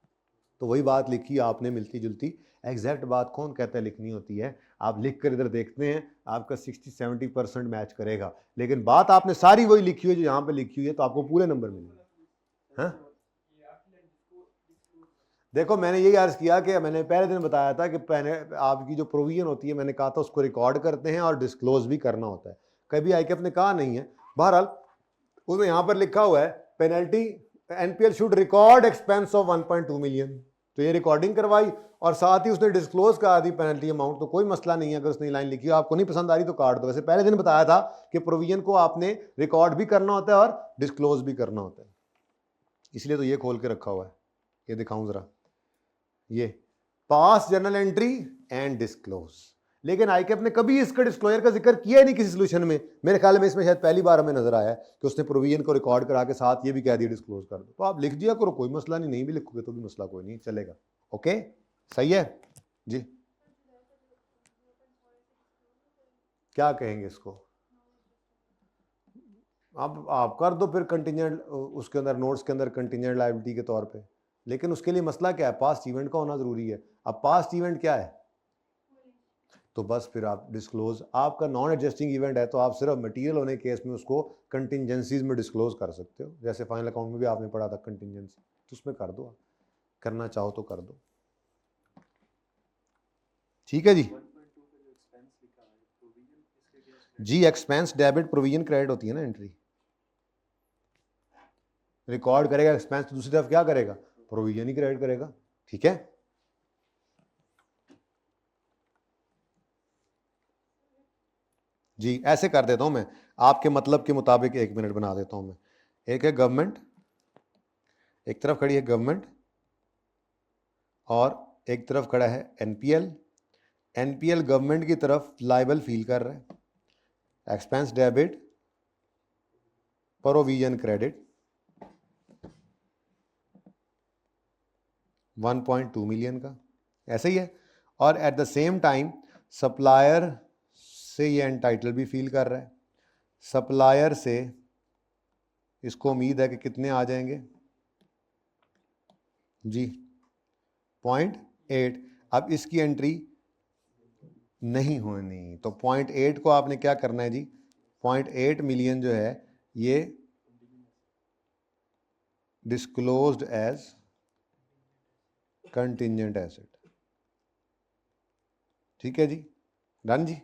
तो वही बात लिखी आपने, मिलती जुलती। Exact बात कौन कहता है लिखनी होती है, आप लिख कर इधर देखते हैं आपका 60-70% मैच करेगा, लेकिन बात आपने सारी वही लिखी हुई जो यहाँ पे लिखी हुई है, तो आपको पूरे नंबर मिलेंगे। हाँ देखो, मैंने यही अर्ज किया कि मैंने पहले दिन बताया था कि पहले आपकी जो प्रोविजन होती है, मैंने कहा था उसको रिकॉर्ड करते हैं और डिस्क्लोज भी करना होता है। कभी आईकेएफ ने कहा नहीं है, बहरहाल उसमें यहाँ पर लिखा हुआ है penalty NPL should record expense of 1.2 million, तो ये रिकॉर्डिंग करवाई और साथ ही उसने डिस्क्लोज करा दी पेनल्टी अमाउंट, तो कोई मसला नहीं है। अगर उसने लाइन लिखी हो, आपको नहीं पसंद आ रही तो काट दो। वैसे पहले दिन बताया था कि प्रोविजन को आपने रिकॉर्ड भी करना होता है और डिस्क्लोज भी करना होता है, इसलिए तो ये खोल के रखा हुआ है। ये दिखाऊं जरा, ये पास जर्नल एंट्री एंड डिस्क्लोज, लेकिन आईकेएफ ने कभी इसका डिस्क्लोजर का जिक्र किया ही नहीं किसी सोल्यूशन में। मेरे ख्याल में इसमें शायद पहली बार हमें नजर आया है कि उसने प्रोविजन को रिकॉर्ड करा के साथ ये भी कह दिया डिस्क्लोज कर दो। तो आप लिख दिया करो, कोई मसला नहीं, नहीं भी लिखोगे तो भी मसला कोई नहीं, चलेगा। ओके, सही है जी। क्या कहेंगे इसको, अब आप कर दो फिर कंटिजेंट, उसके अंदर नोट्स के अंदर कंटिजेंट लायबिलिटी के तौर पे, लेकिन उसके लिए मसला क्या है, पास्ट इवेंट का होना जरूरी है। अब पास्ट इवेंट क्या है, तो बस फिर आप डिस्क्लोज, आपका नॉन एडजस्टिंग इवेंट है तो आप सिर्फ मटेरियल होने केस में उसको कंटिजेंसीज में डिस्क्लोज कर सकते हो, जैसे फाइनल अकाउंट में भी आपने पढ़ा था कंटिजेंसी, तो उसमें कर दो, करना चाहो तो कर दो। ठीक है जी। जी, एक्सपेंस डेबिट प्रोविजन क्रेडिट होती है ना एंट्री, रिकॉर्ड करेगा एक्सपेंस, तो दूसरी तरफ क्या करेगा, प्रोविजन ही क्रेडिट करेगा। ठीक है जी, ऐसे कर देता हूं मैं, आपके मतलब के मुताबिक 1 मिनट बना देता हूं मैं। एक है गवर्नमेंट, एक तरफ खड़ी है गवर्नमेंट और एक तरफ खड़ा है एनपीएल। एनपीएल गवर्नमेंट की तरफ लायबल फील कर रहा है, expense debit provision credit 1.2 million का, ऐसे ही है। और at the same time supplier से ये एंटाइटल भी फील कर रहा है, सप्लायर से इसको उम्मीद है कि कितने आ जाएंगे जी, 0.8। अब इसकी एंट्री नहीं होनी, तो 0.8 को आपने क्या करना है जी, 0.8 मिलियन जो है ये डिस्क्लोज्ड एज कंटिजेंट एसेट। ठीक है जी, डन जी।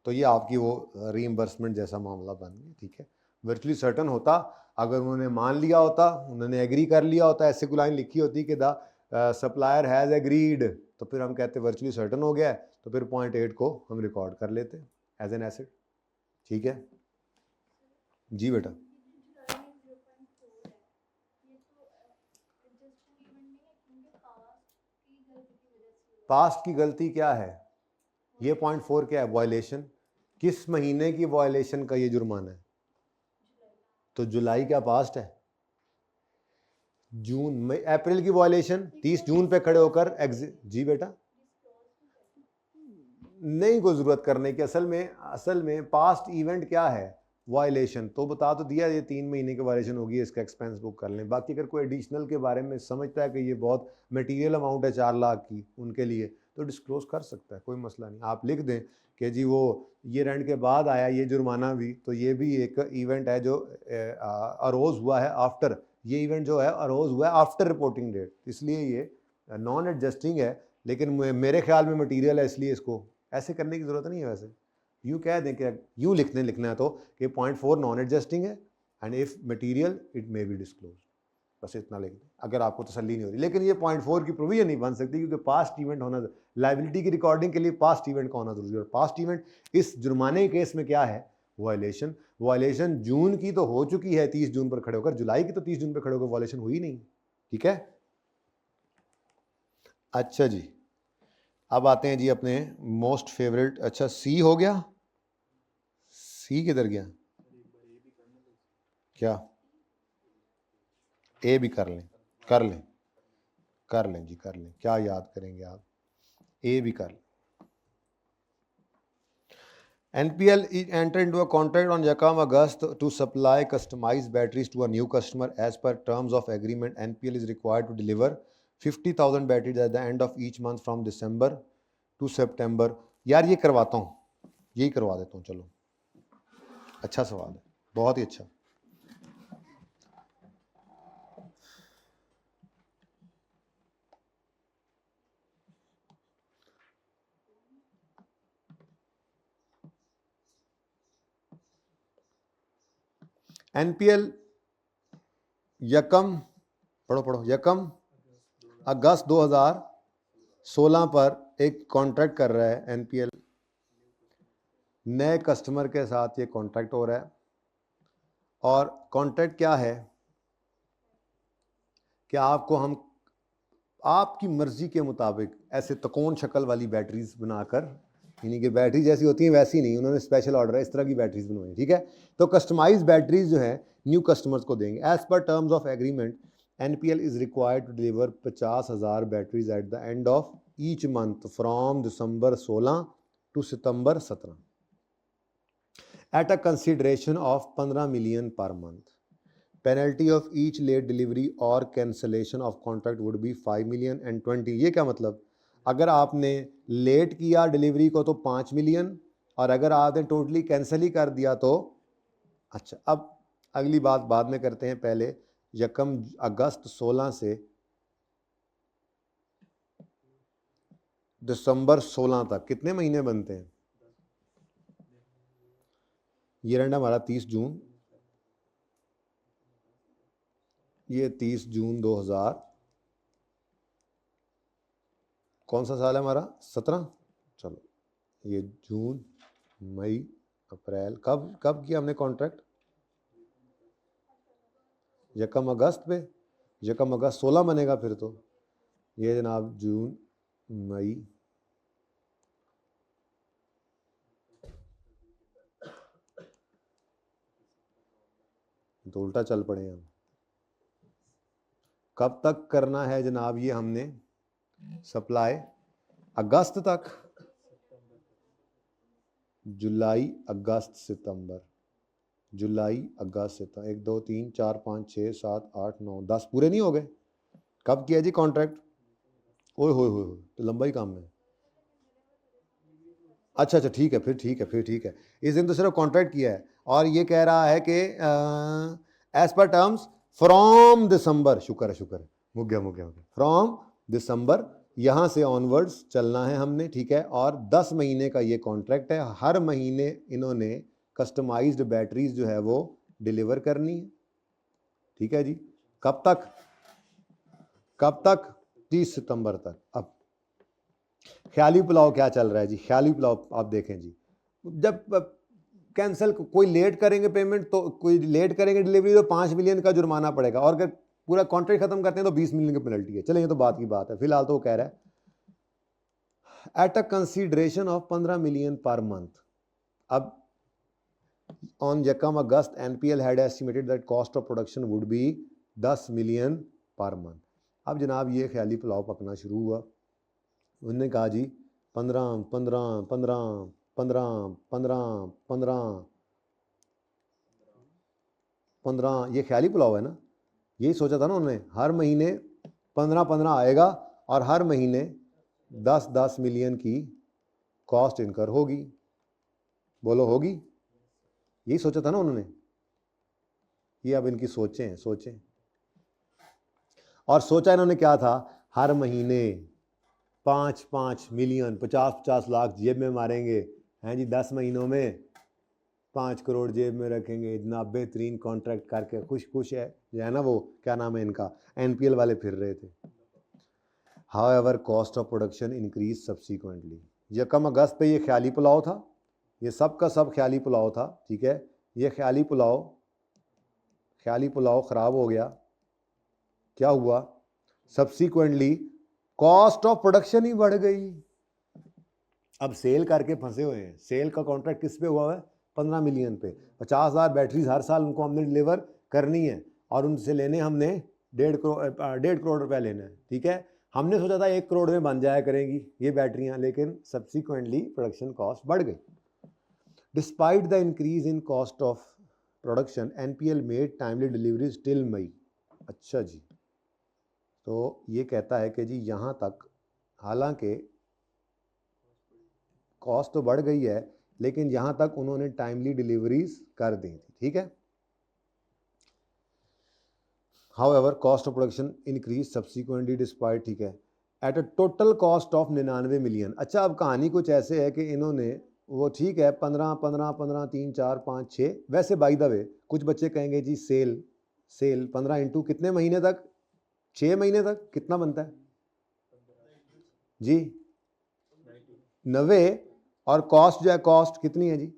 तो ये आपकी वो रीइंबर्समेंट जैसा मामला बन गया। ठीक है, वर्चुअली सर्टन होता अगर उन्होंने मान लिया होता, उन्होंने एग्री कर लिया होता, ऐसे कोई लाइन लिखी होती कि द सप्लायर हैज एग्रीड, तो फिर हम कहते वर्चुअली सर्टन हो गया है, तो फिर 0.8 को हम रिकॉर्ड कर लेते एज एन एसेट। ठीक है जी बेटा। पास्ट की गलती क्या है, ये 0.4 क्या है, वायलेशन। किस महीने की वायलेशन का ये जुर्माना है, तो जुलाई क्या पास्ट है, जून में, अप्रैल की वायलेशन 30 जून पे खड़े होकर जी बेटा, नहीं कोई जरूरत करने की। असल में पास्ट इवेंट क्या है, वायलेशन, तो बता तो दिया ये 3 महीने की वायलेशन होगी, इसका एक्सपेंस बुक कर लें। बाकी अगर कोई एडिशनल के बारे में समझता है कि ये बहुत मटेरियल अमाउंट है 4 लाख की उनके लिए, तो डिस्क्लोज कर सकता है, कोई मसला नहीं। आप लिख दें कि जी वो ईयर एंड के बाद आया ये जुर्माना भी, तो ये भी एक इवेंट है जो अरोज हुआ है आफ्टर ये इवेंट जो है अरोज हुआ है आफ्टर रिपोर्टिंग डेट, इसलिए ये नॉन एडजस्टिंग है, लेकिन मेरे ख्याल में मटेरियल है इसलिए इसको ऐसे करने की ज़रूरत नहीं है। वैसे यूँ कह दें कि यूँ लिखना है तो कि 0.4 नॉन एडजस्टिंग है and if material it may be disclose, बस इतना लिख दें अगर आपको तसल्ली नहीं हो रही। लेकिन ये 0.4 की प्रोविजन नहीं बन सकती क्योंकि पास्ट इवेंट होना, लाइबिलिटी की रिकॉर्डिंग के लिए पास्ट इवेंट का होना जरूरी है। और पास्ट इवेंट इस जुर्माने के केस में क्या है, वायलेशन जून की तो हो चुकी है 30 जून पर खड़े होकर, जुलाई की तो 30 जून पर खड़े होकर वायलेशन हुई नहीं। ठीक है, अच्छा जी, अब आते हैं जी अपने मोस्ट फेवरेट। अच्छा सी हो गया, सी किधर गया, क्या ए भी कर लें जी, कर लें, क्या याद करेंगे आप, ए भी कर लें। NPL entered into a contract on Yakam August to supply customized batteries to a new customer. As per terms of agreement, NPL is required to deliver 50,000 batteries at the end of each month from December to September. यार ये करवाता हूँ, यही करवा देता हूँ, चलो अच्छा सवाल है, बहुत ही अच्छा। NPL यकम यकम अगस्त 2016 पर एक कॉन्ट्रैक्ट कर रहा है। NPL नए कस्टमर के साथ ये कॉन्ट्रैक्ट हो रहा है और कॉन्ट्रैक्ट क्या है कि आपको हम आपकी मर्जी के मुताबिक ऐसे तकोन शक्ल वाली बैटरीज बनाकर, यानी कि बैटरी जैसी होती हैं वैसी नहीं, उन्होंने स्पेशल ऑर्डर है इस तरह की बैटरीज बनवाई। ठीक है, तो कस्टमाइज बैटरीज जो है न्यू कस्टमर्स को देंगे। As per terms of agreement NPL is required to deliver 50,000 batteries at the end of each month from December 16 to September 17 at a consideration of 15 million per month. Penalty of each late delivery और cancellation of contract would be 5 million and 20। ये क्या मतलब, अगर आपने late किया delivery को तो 5 million, और अगर आपने टोटली कैंसिल ही कर दिया तो अच्छा। अब अगली बात बाद में करते हैं, पहले यकम अगस्त 16 से दिसंबर 16 तक कितने महीने बनते हैं, ये रहा हमारा 30 जून, ये 30 जून 2000 कौन सा साल है हमारा, 17। चलो ये जून मई अप्रैल, कब किया हमने कॉन्ट्रैक्ट, यकम अगस्त पे, यकम अगस्त 16 बनेगा फिर तो, ये जनाब जून मई तो उल्टा चल पड़े हम। कब तक करना है जनाब ये हमने सप्लाई, अगस्त तक, जुलाई अगस्त सितंबर, जुलाई अगस्त सितंबर, 1 2 3 4 5 6 7 8 9 10 पूरे नहीं हो गए। कब किया जी कॉन्ट्रैक्ट, ओए हो तो लंबा ही काम है। अच्छा ठीक है, फिर ठीक है, इस दिन तो सिर्फ कॉन्ट्रैक्ट किया है और ये कह रहा है कि as per terms from December, शुक्र है मुक गया फ्रॉम दिसंबर, यहाँ से ऑनवर्ड्स चलना है हमने। ठीक है, और 10 महीने का ये कॉन्ट्रैक्ट है, हर महीने इन्होंने कस्टमाइज्ड बैटरीज जो है वो डिलीवर करनी है। ठीक है जी, कब तक 30 सितंबर तक। अब ख्याली पुलाव क्या चल रहा है जी, ख्याली पुलाव आप देखें जी, जब कैंसिल कोई लेट करेंगे पेमेंट तो कोई लेट करेंगे डिलीवरी तो 5 मिलियन का जुर्माना पड़ेगा, और अगर पूरा कॉन्ट्रैक्ट खत्म करते हैं तो 20 मिलियन की पेनल्टी है। चलें ये तो बात की बात है, फिलहाल तो वो कह रहा है at a consideration of 15 million per month. अब ऑन यकम अगस्त NPL had estimated that cost of production would be 10 million per month. अब जनाब ये ख्याली पुलाव पकना शुरू हुआ, उन्होंने कहा जी 15 15 15 15 15 15 15, ये ख्याली पुलाव है ना, यही सोचा था ना उन्होंने, हर महीने 15 आएगा और हर महीने 10 मिलियन की कॉस्ट इनकर होगी, बोलो होगी, यही सोचा था ना उन्होंने। ये अब इनकी सोचें और सोचा इन्होंने क्या था, हर महीने 5-5 मिलियन 50-50 लाख जेब में मारेंगे, हैं जी, 10 महीनों में 5 करोड़ जेब में रखेंगे, इतना बेहतरीन कॉन्ट्रैक्ट करके खुश खुश है जो है ना, वो क्या नाम है इनका, एनपीएल वाले फिर रहे थे। However cost of production increase subsequently. यकम अगस्त पे ये ख्याली पुलाव था, ये सब का सब ख्याली पुलाव था, ठीक है। ये ख्याली पुलाव ख़राब हो गया। क्या हुआ, सब्सिक्वेंटली कॉस्ट ऑफ प्रोडक्शन ही बढ़ गई। अब सेल करके फंसे हुए हैं, सेल का कॉन्ट्रैक्ट किस पे हुआ है, 15 मिलियन पे, 50,000 बैटरीज हर साल उनको हमने डिलीवर करनी है और उनसे लेने हमने 1.5 करोड़ रुपए लेना है, ठीक है। हमने सोचा था 1 करोड़ में बन जाया करेंगी ये बैटरियां, लेकिन सब्सिक्वेंटली प्रोडक्शन कॉस्ट बढ़ गई। Despite the increase in cost of production NPL made timely deliveries till May. अच्छा जी, तो ये कहता है कि जी यहाँ तक हालांकि कॉस्ट तो बढ़ गई है, लेकिन यहाँ तक उन्होंने टाइमली डिलीवरीज कर दी थी, ठीक है। However, cost of production increased subsequently despite, ठीक है, eight a total cost of 99 million. अच्छा, अब कहानी कुछ ऐसे है कि इन्होंने वो ठीक है 15 15 15 3 4 5 6, वैसे बाय द वे कुछ बच्चे कहेंगे जी सेल 15 इंटू कितने महीने तक, 6 महीने तक कितना बनता है जी, 90, और कॉस्ट जो है कॉस्ट कितनी है जी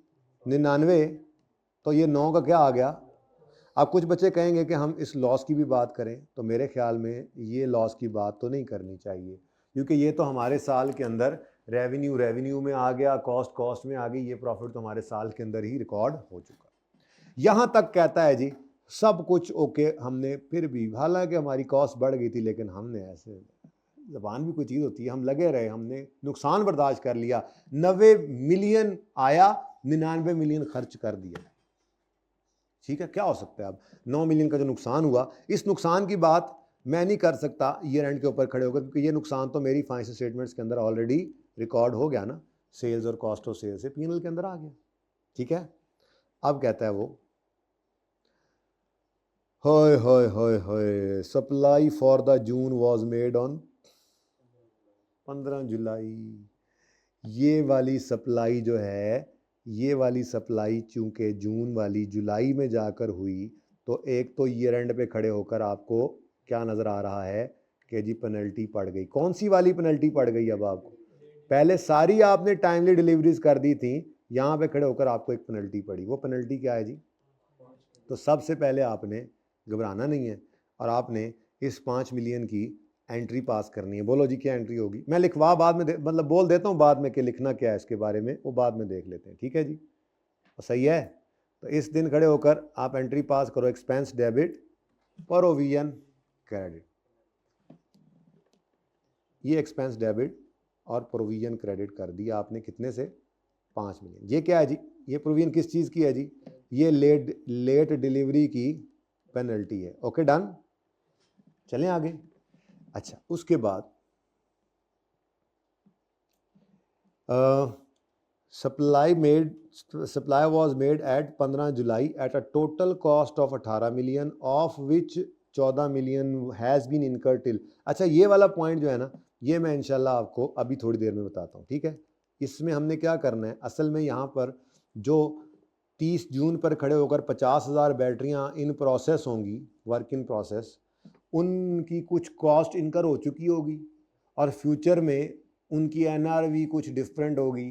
99, तो ये 9 का क्या आ गया। अब कुछ बच्चे कहेंगे कि हम इस लॉस की भी बात करें, तो मेरे ख्याल में ये लॉस की बात तो नहीं करनी चाहिए, क्योंकि ये तो हमारे साल के अंदर रेवेन्यू में आ गया, कॉस्ट में आ गई, ये प्रॉफिट तो हमारे साल के अंदर ही रिकॉर्ड हो चुका। यहाँ तक कहता है जी सब कुछ ओके, हमने फिर भी हालांकि हमारी कॉस्ट बढ़ गई थी, लेकिन हमने ऐसे, ज़बान भी कोई चीज़ होती है, हम लगे रहे, हमने नुकसान बर्दाश्त कर लिया। 90 मिलियन आया, 99 मिलियन खर्च कर दिया, ठीक है। क्या हो सकता है, अब 9 मिलियन का जो नुकसान हुआ, इस नुकसान की बात मैं नहीं कर सकता ईयर एंड के ऊपर खड़े होकर, क्योंकि ये नुकसान तो मेरी फाइनेंशियल स्टेटमेंट्स के अंदर ऑलरेडी रिकॉर्ड हो गया ना, सेल्स और कॉस्ट ऑफ सेल्स से पीएनएल के अंदर आ गया, ठीक है। अब कहता है वो होय supply for the June was made on 15 जुलाई। ये वाली सप्लाई जो है, ये वाली सप्लाई चूंकि जून वाली जुलाई में जाकर हुई, तो एक तो ईयर एंड पे खड़े होकर आपको क्या नज़र आ रहा है कि जी पेनल्टी पड़ गई। कौन सी वाली पेनल्टी पड़ गई, अब आपको पहले सारी आपने टाइमली डिलीवरीज कर दी थी, यहाँ पे खड़े होकर आपको एक पेनल्टी पड़ी। वो पेनल्टी क्या है जी, तो सबसे पहले आपने घबराना नहीं है और आपने इस 5 मिलियन की एंट्री पास करनी है। बोलो जी क्या एंट्री होगी, मैं लिखवा बाद में मतलब बोल देता हूँ बाद में कि लिखना क्या है इसके बारे में, वो बाद में देख लेते हैं, ठीक है जी, तो सही है। तो इस दिन खड़े होकर आप एंट्री पास करो, एक्सपेंस डेबिट प्रोविजन क्रेडिट। ये एक्सपेंस डेबिट और प्रोविजन क्रेडिट कर दिया आपने, कितने से, 5 मिलियन। ये क्या है जी, ये प्रोविजन किस चीज़ की है जी, ये लेट डिलीवरी की पेनल्टी है। ओके डन, चलें आगे। अच्छा, उसके बाद supply was made at 15 July at a total cost of 18 million, of which 14 million has been incurred till. अच्छा, ये वाला पॉइंट जो है ना, ये मैं इंशाल्लाह आपको अभी थोड़ी देर में बताता हूँ, ठीक है। इसमें हमने क्या करना है, असल में यहाँ पर जो 30 जून पर खड़े होकर 50,000 बैटरियाँ इन प्रोसेस होंगी, वर्क इन प्रोसेस, उनकी कुछ कॉस्ट इनकर हो चुकी होगी और फ्यूचर में उनकी एनआरवी कुछ डिफरेंट होगी,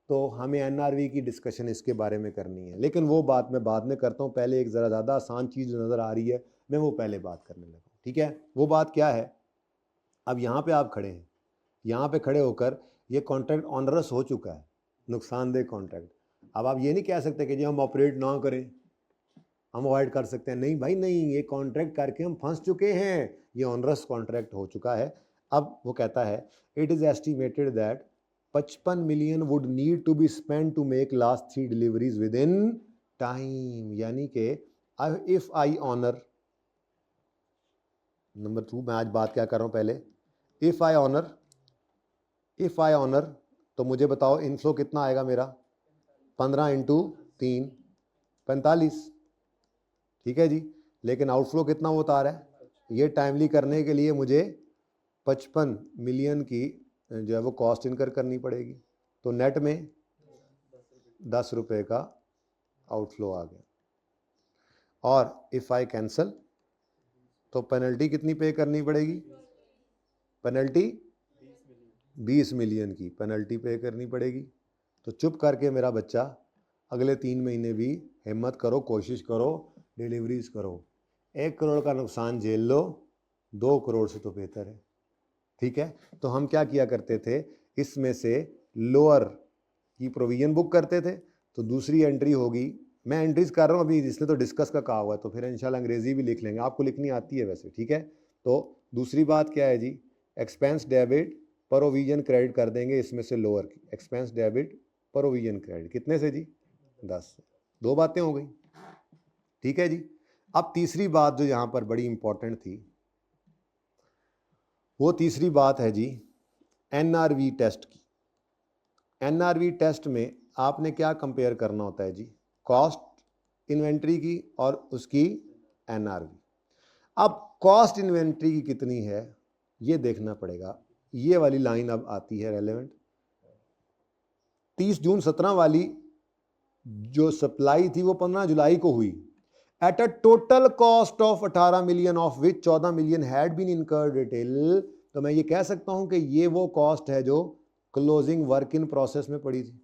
तो हमें एनआरवी की डिस्कशन इसके बारे में करनी है, लेकिन वो बात मैं बाद में करता हूँ। पहले एक ज़रा ज़्यादा आसान चीज़ नज़र आ रही है, मैं वो पहले बात करने लगा, ठीक है। वो बात क्या है, अब यहाँ पे आप खड़े हैं, यहाँ पे खड़े होकर ये कॉन्ट्रैक्ट ऑनरस हो चुका है, नुकसानदेह कॉन्ट्रैक्ट। अब आप ये नहीं कह सकते कि जी हम ऑपरेट ना करें, हम अवॉइड कर सकते हैं, नहीं भाई नहीं, ये कॉन्ट्रैक्ट करके हम फंस चुके हैं, ये ऑनरस कॉन्ट्रैक्ट हो चुका है। अब वो कहता है it is estimated that 55 million would need to be spend to make last 3 deliveries within time, यानी कि इफ़ आई ऑनर, नंबर 2 मैं आज बात क्या कर रहा हूँ पहले, इफ़ आई ऑनर तो मुझे बताओ इनफ्लो कितना आएगा मेरा, 15 इंटू 3 45, ठीक है जी, लेकिन आउटफ्लो कितना वो उतार है ये टाइमली करने के लिए मुझे 55 मिलियन की जो है वो कॉस्ट इनकर करनी पड़ेगी, तो नेट में 10 रुपये का आउटफ्लो आ गया। और इफ़ आई कैंसल तो पेनल्टी कितनी पे करनी पड़ेगी? पेनल्टी 20 मिलियन की पेनल्टी पे करनी पड़ेगी। तो चुप करके मेरा बच्चा अगले 3 महीने भी हिम्मत करो, कोशिश करो, डिलीवरीज करो। 1 करोड़ का नुकसान झेल लो, 2 करोड़ से तो बेहतर है। ठीक है, तो हम क्या किया करते थे, इसमें से लोअर की प्रोविजन बुक करते थे। तो दूसरी एंट्री होगी, मैं एंट्रीज कर रहा हूँ अभी, इसने तो डिस्कस का कहा हुआ है, तो फिर इंशाल्लाह अंग्रेजी भी लिख लेंगे, आपको लिखनी आती है वैसे। ठीक है, तो दूसरी बात क्या है जी, एक्सपेंस डेबिट प्रोविजन क्रेडिट कर देंगे इसमें से लोअर की। एक्सपेंस डेबिट प्रोविजन क्रेडिट कितने से जी? 10 से। 2 बातें हो गई। ठीक है जी, अब तीसरी बात जो यहाँ पर बड़ी इंपॉर्टेंट थी, वो तीसरी बात है जी एनआरवी टेस्ट की। एनआरवी टेस्ट में आपने क्या कंपेयर करना होता है जी? कॉस्ट इन्वेंट्री की और उसकी एनआरवी। अब कॉस्ट इन्वेंट्री की कितनी है ये देखना पड़ेगा। ये वाली लाइन अब आती है रेलेवेंट। 30 जून 17 वाली जो सप्लाई थी वो 15 जुलाई को हुई at a total cost of 18 million, of which 14 million had been incurred retail. तो मैं ये कह सकता हूं कि ये वो कॉस्ट है जो क्लोजिंग वर्क इन प्रोसेस में पड़ी थी,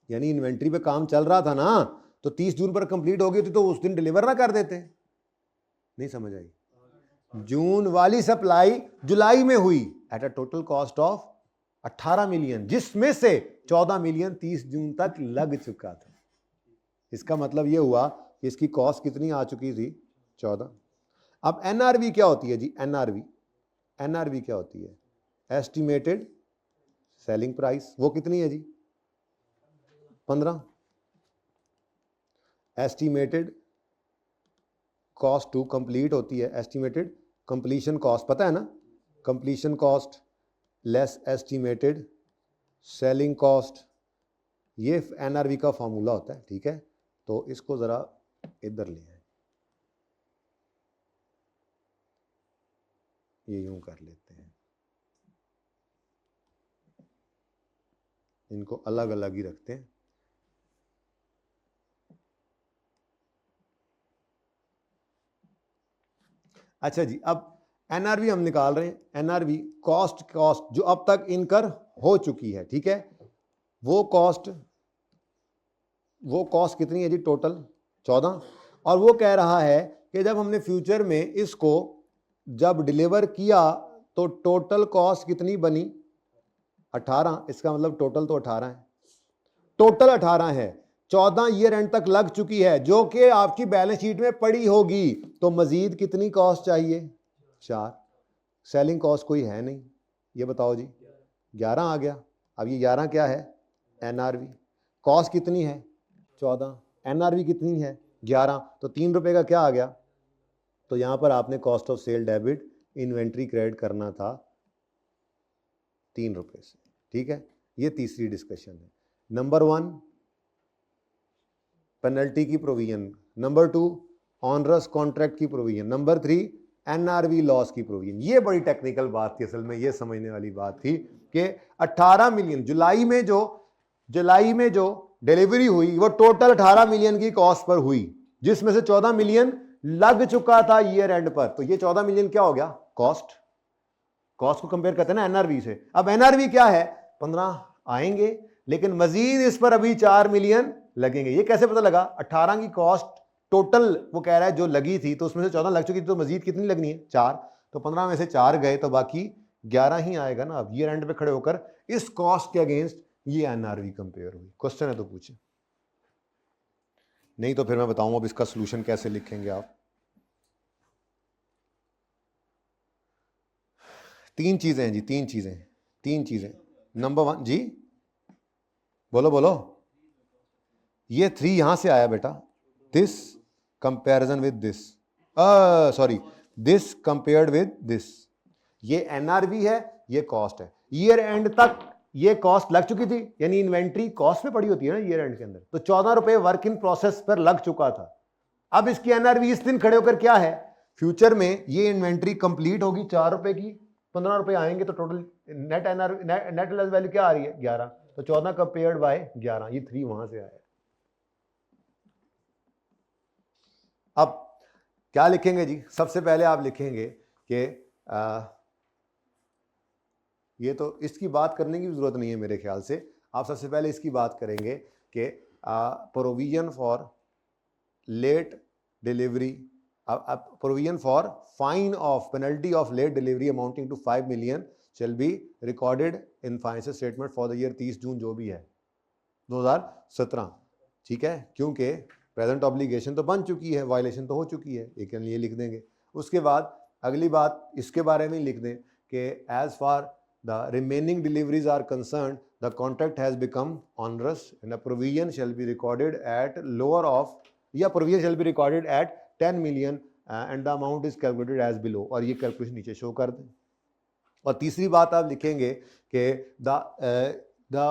यानी इन्वेंट्री पे काम चल रहा था ना, तो 30 जून पर कंप्लीट हो गई थी, तो उस दिन डिलीवर ना कर देते? नहीं समझ आई? जून वाली सप्लाई जुलाई में हुई at a total cost of 18 million, जिसमें से 14 मिलियन 30 जून तक लग चुका था। इसका मतलब यह हुआ कि इसकी कॉस्ट कितनी आ चुकी थी? 14। अब एनआरवी क्या होती है जी? एनआरवी क्या होती है? Estimated selling price. वो कितनी है जी? 15। एस्टिमेटेड कॉस्ट टू कंप्लीट होती है, एस्टिमेटेड कंप्लीशन कॉस्ट, पता है ना? Completion cost less estimated selling cost, ये एनआरवी का फॉर्मूला होता है। ठीक है, तो इसको जरा इधर ले आए, ये यूं कर लेते हैं, इनको अलग अलग ही रखते हैं। अच्छा जी, अब एनआरवी हम निकाल रहे हैं। एनआरवी कॉस्ट जो अब तक इनकर हो चुकी है। ठीक है, वो कॉस्ट कितनी है जी? टोटल 14। और वो कह रहा है कि जब हमने फ्यूचर में इसको जब डिलीवर किया तो टोटल कॉस्ट कितनी बनी? 18। इसका मतलब टोटल तो 18 है, टोटल 18 है, 14 ईयर एंड तक लग चुकी है, जो कि आपकी बैलेंस शीट में पड़ी होगी। तो मजीद कितनी कॉस्ट चाहिए? 4। सेलिंग कॉस्ट कोई है नहीं, ये बताओ जी। 11 आ गया। अब ये 11 क्या है? एनआरवी। कॉस्ट कितनी है? 14। एनआरवी कितनी है? 11। तो 3 रुपए का क्या आ गया? तो यहां पर आपने cost of sale debit inventory credit करना था 3 रुपए से। ठीक है, ये तीसरी डिस्कशन है। नंबर 1 पेनल्टी की प्रोविजन, नंबर 2 ऑनरस कॉन्ट्रैक्ट की प्रोविजन, नंबर 3 एनआरवी लॉस की प्रोविजन। ये बड़ी टेक्निकल बात थी, असल में ये समझने वाली बात थी कि 18 मिलियन जुलाई में जो डिलीवरी हुई वो टोटल 18 मिलियन की कॉस्ट पर हुई, जिसमें से 14 मिलियन लग चुका था ईयर एंड पर। तो ये 14 मिलियन क्या हो गया? कॉस्ट को कंपेयर करते हैं ना एनआरवी से। अब एनआरवी क्या है? 15 आएंगे, लेकिन मजीद इस पर अभी 4 मिलियन लगेंगे। ये कैसे पता लगा? 18 की कॉस्ट टोटल वो कह रहा है जो लगी थी, तो उसमें से 14 लग चुकी थी, तो मजीद कितनी लगनी है? 4। तो 15 में से 4 गए, तो बाकी 11 ही आएगा ना। अब ईयर एंड पे खड़े होकर इस कॉस्ट के अगेंस्ट ये एनआरवी कंपेयर हुई। क्वेश्चन है तो पूछे, नहीं तो फिर मैं बताऊंगा अब इसका सोल्यूशन कैसे लिखेंगे आप। 3 चीजें हैं जी, 3 चीजें। नंबर 1 जी, बोलो। ये 3 यहां से आया बेटा, this comparison with this, sorry this compared with this. ये एनआरवी है, ये कॉस्ट है। ईयर एंड तक ये कॉस्ट लग चुकी थी, यानी इन्वेंट्री कॉस्ट में पड़ी होती है ना ईयर एंड के अंदर, तो 14 रुपए वर्क इन प्रोसेस पर लग चुका था। अब इसकी एनआरवी इस दिन खड़े होकर क्या है? फ्यूचर में ये इन्वेंट्री कंप्लीट होगी 4 रुपए की, 15 रुपए आएंगे तो टोटल नेट नेट वैल्यू क्या आ रही है 11, तो 14 कंपेयर्ड बाय 11, ये 3 वहां से आया। अब क्या लिखेंगे जी, सबसे पहले आप लिखेंगे कि ये तो इसकी बात करने की जरूरत नहीं है मेरे ख्याल से, आप सबसे पहले इसकी बात करेंगे कि provision for late delivery, provision for fine of penalty of late delivery amounting to 5 million shall be recorded in financial statement for the year 30 June जो भी है 2017, ठीक है, क्योंकि प्रेजेंट ऑब्लिगेशन तो बन चुकी है, वायलेशन तो हो चुकी है, एक लिए लिख देंगे। उसके बाद अगली बात इसके बारे में लिख दें कि as far the remaining deliveries are concerned, the contract has become onerous and a provision shall be recorded at lower of, provision shall be recorded at 10 million and the amount is calculated as below, और ये calculation नीचे show कर दें। और तीसरी बात आप लिखेंगे कि the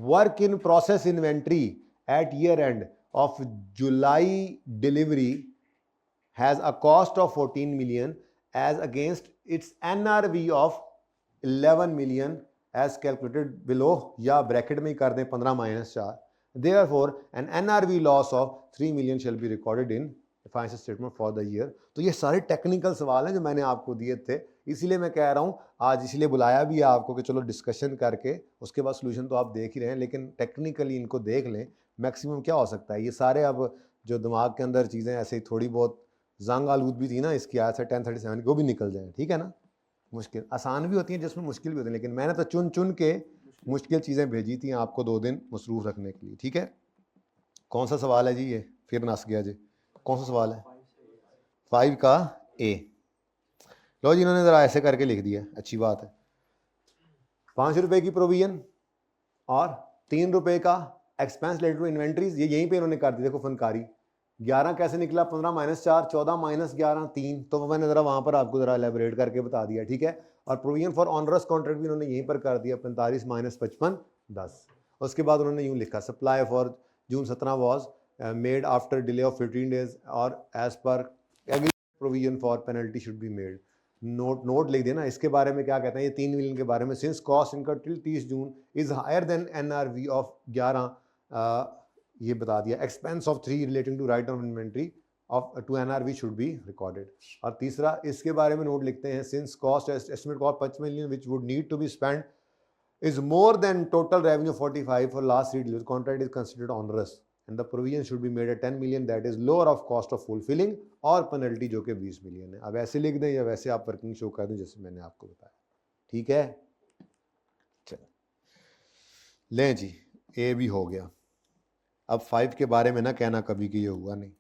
work in process inventory at year end of July delivery has a cost of 14 million as against its NRV of 11 million as calculated below, या ब्रैकेट में ही कर दें 15 - 4, therefore an NRV loss of 3 million shall be recorded in financial statement for the year. तो ये सारे technical सवाल हैं जो मैंने आपको दिए थे, इसीलिए मैं कह रहा हूँ आज, इसलिए बुलाया भी है आपको कि चलो डिस्कशन करके उसके बाद सोल्यूशन तो आप देख ही रहे हैं, लेकिन टेक्निकली इनको देख लें। मैक्सिमम क्या हो सकता है, ये सारे अब जो दिमाग के अंदर चीज़ें ऐसे ही थोड़ी बहुत जंग आलूद भी थी ना इसकी आज से 1037 वो भी निकल जाए, ठीक है ना। मुश्किल आसान भी होती हैं जिसमें मुश्किल भी होती है, लेकिन मैंने तो चुन चुन के मुश्किल चीज़ें भेजी थी आपको 2 दिन मसरूफ़ रखने के लिए, ठीक है। कौन सा सवाल है जी ये, फिर नस गया जी, कौन सा सवाल है 5 का ए। लो जी, इन्होंने ज़रा ऐसे करके लिख दिया, अच्छी बात है। 5 रुपए की प्रोविजन और 3 रुपए का एक्सपेंस रिलेटेड टू इन्वेंट्रीज, ये यहीं पे इन्होंने कर दी, देखो फनकारी। 11 कैसे निकला, 15 - 4, 14 - 11 3, तो मैंने ज़रा वहाँ पर आपको ज़रा एलेबरेट करके बता दिया, ठीक है। और प्रोविजन फॉर ऑनरस कॉन्ट्रैक्ट भी उन्होंने यहीं पर कर दिया, 45 - 55 10। उसके बाद उन्होंने यूँ लिखा, supply for June 17 was made after delay of 15 days और as per provision for penalty should be made. Note लिख देना, इसके बारे में क्या कहते हैं, ये 3 मिलियन के बारे में, since cost incurred till 30 June is higher than NRV of 11, ये बता दिया। Expense of 3 relating to write off inventory of to NRV should be recorded. और तीसरा इसके बारे में नोट लिखते हैं, since cost estimate cost 5 million which would need to be spend is more than total revenue 45 for last 3 deliveries, contract is considered onerous and the provision should be made at 10 million that is lower of cost of fulfilling और penalty जो कि 20 million है। अब ऐसे लिख दें या वैसे आप वर्किंग शो कर दें जैसे मैंने आपको बताया, ठीक है। चलो लें जी, ए भी हो गया। अब 5 के बारे में ना कहना कभी कि ये हुआ नहीं।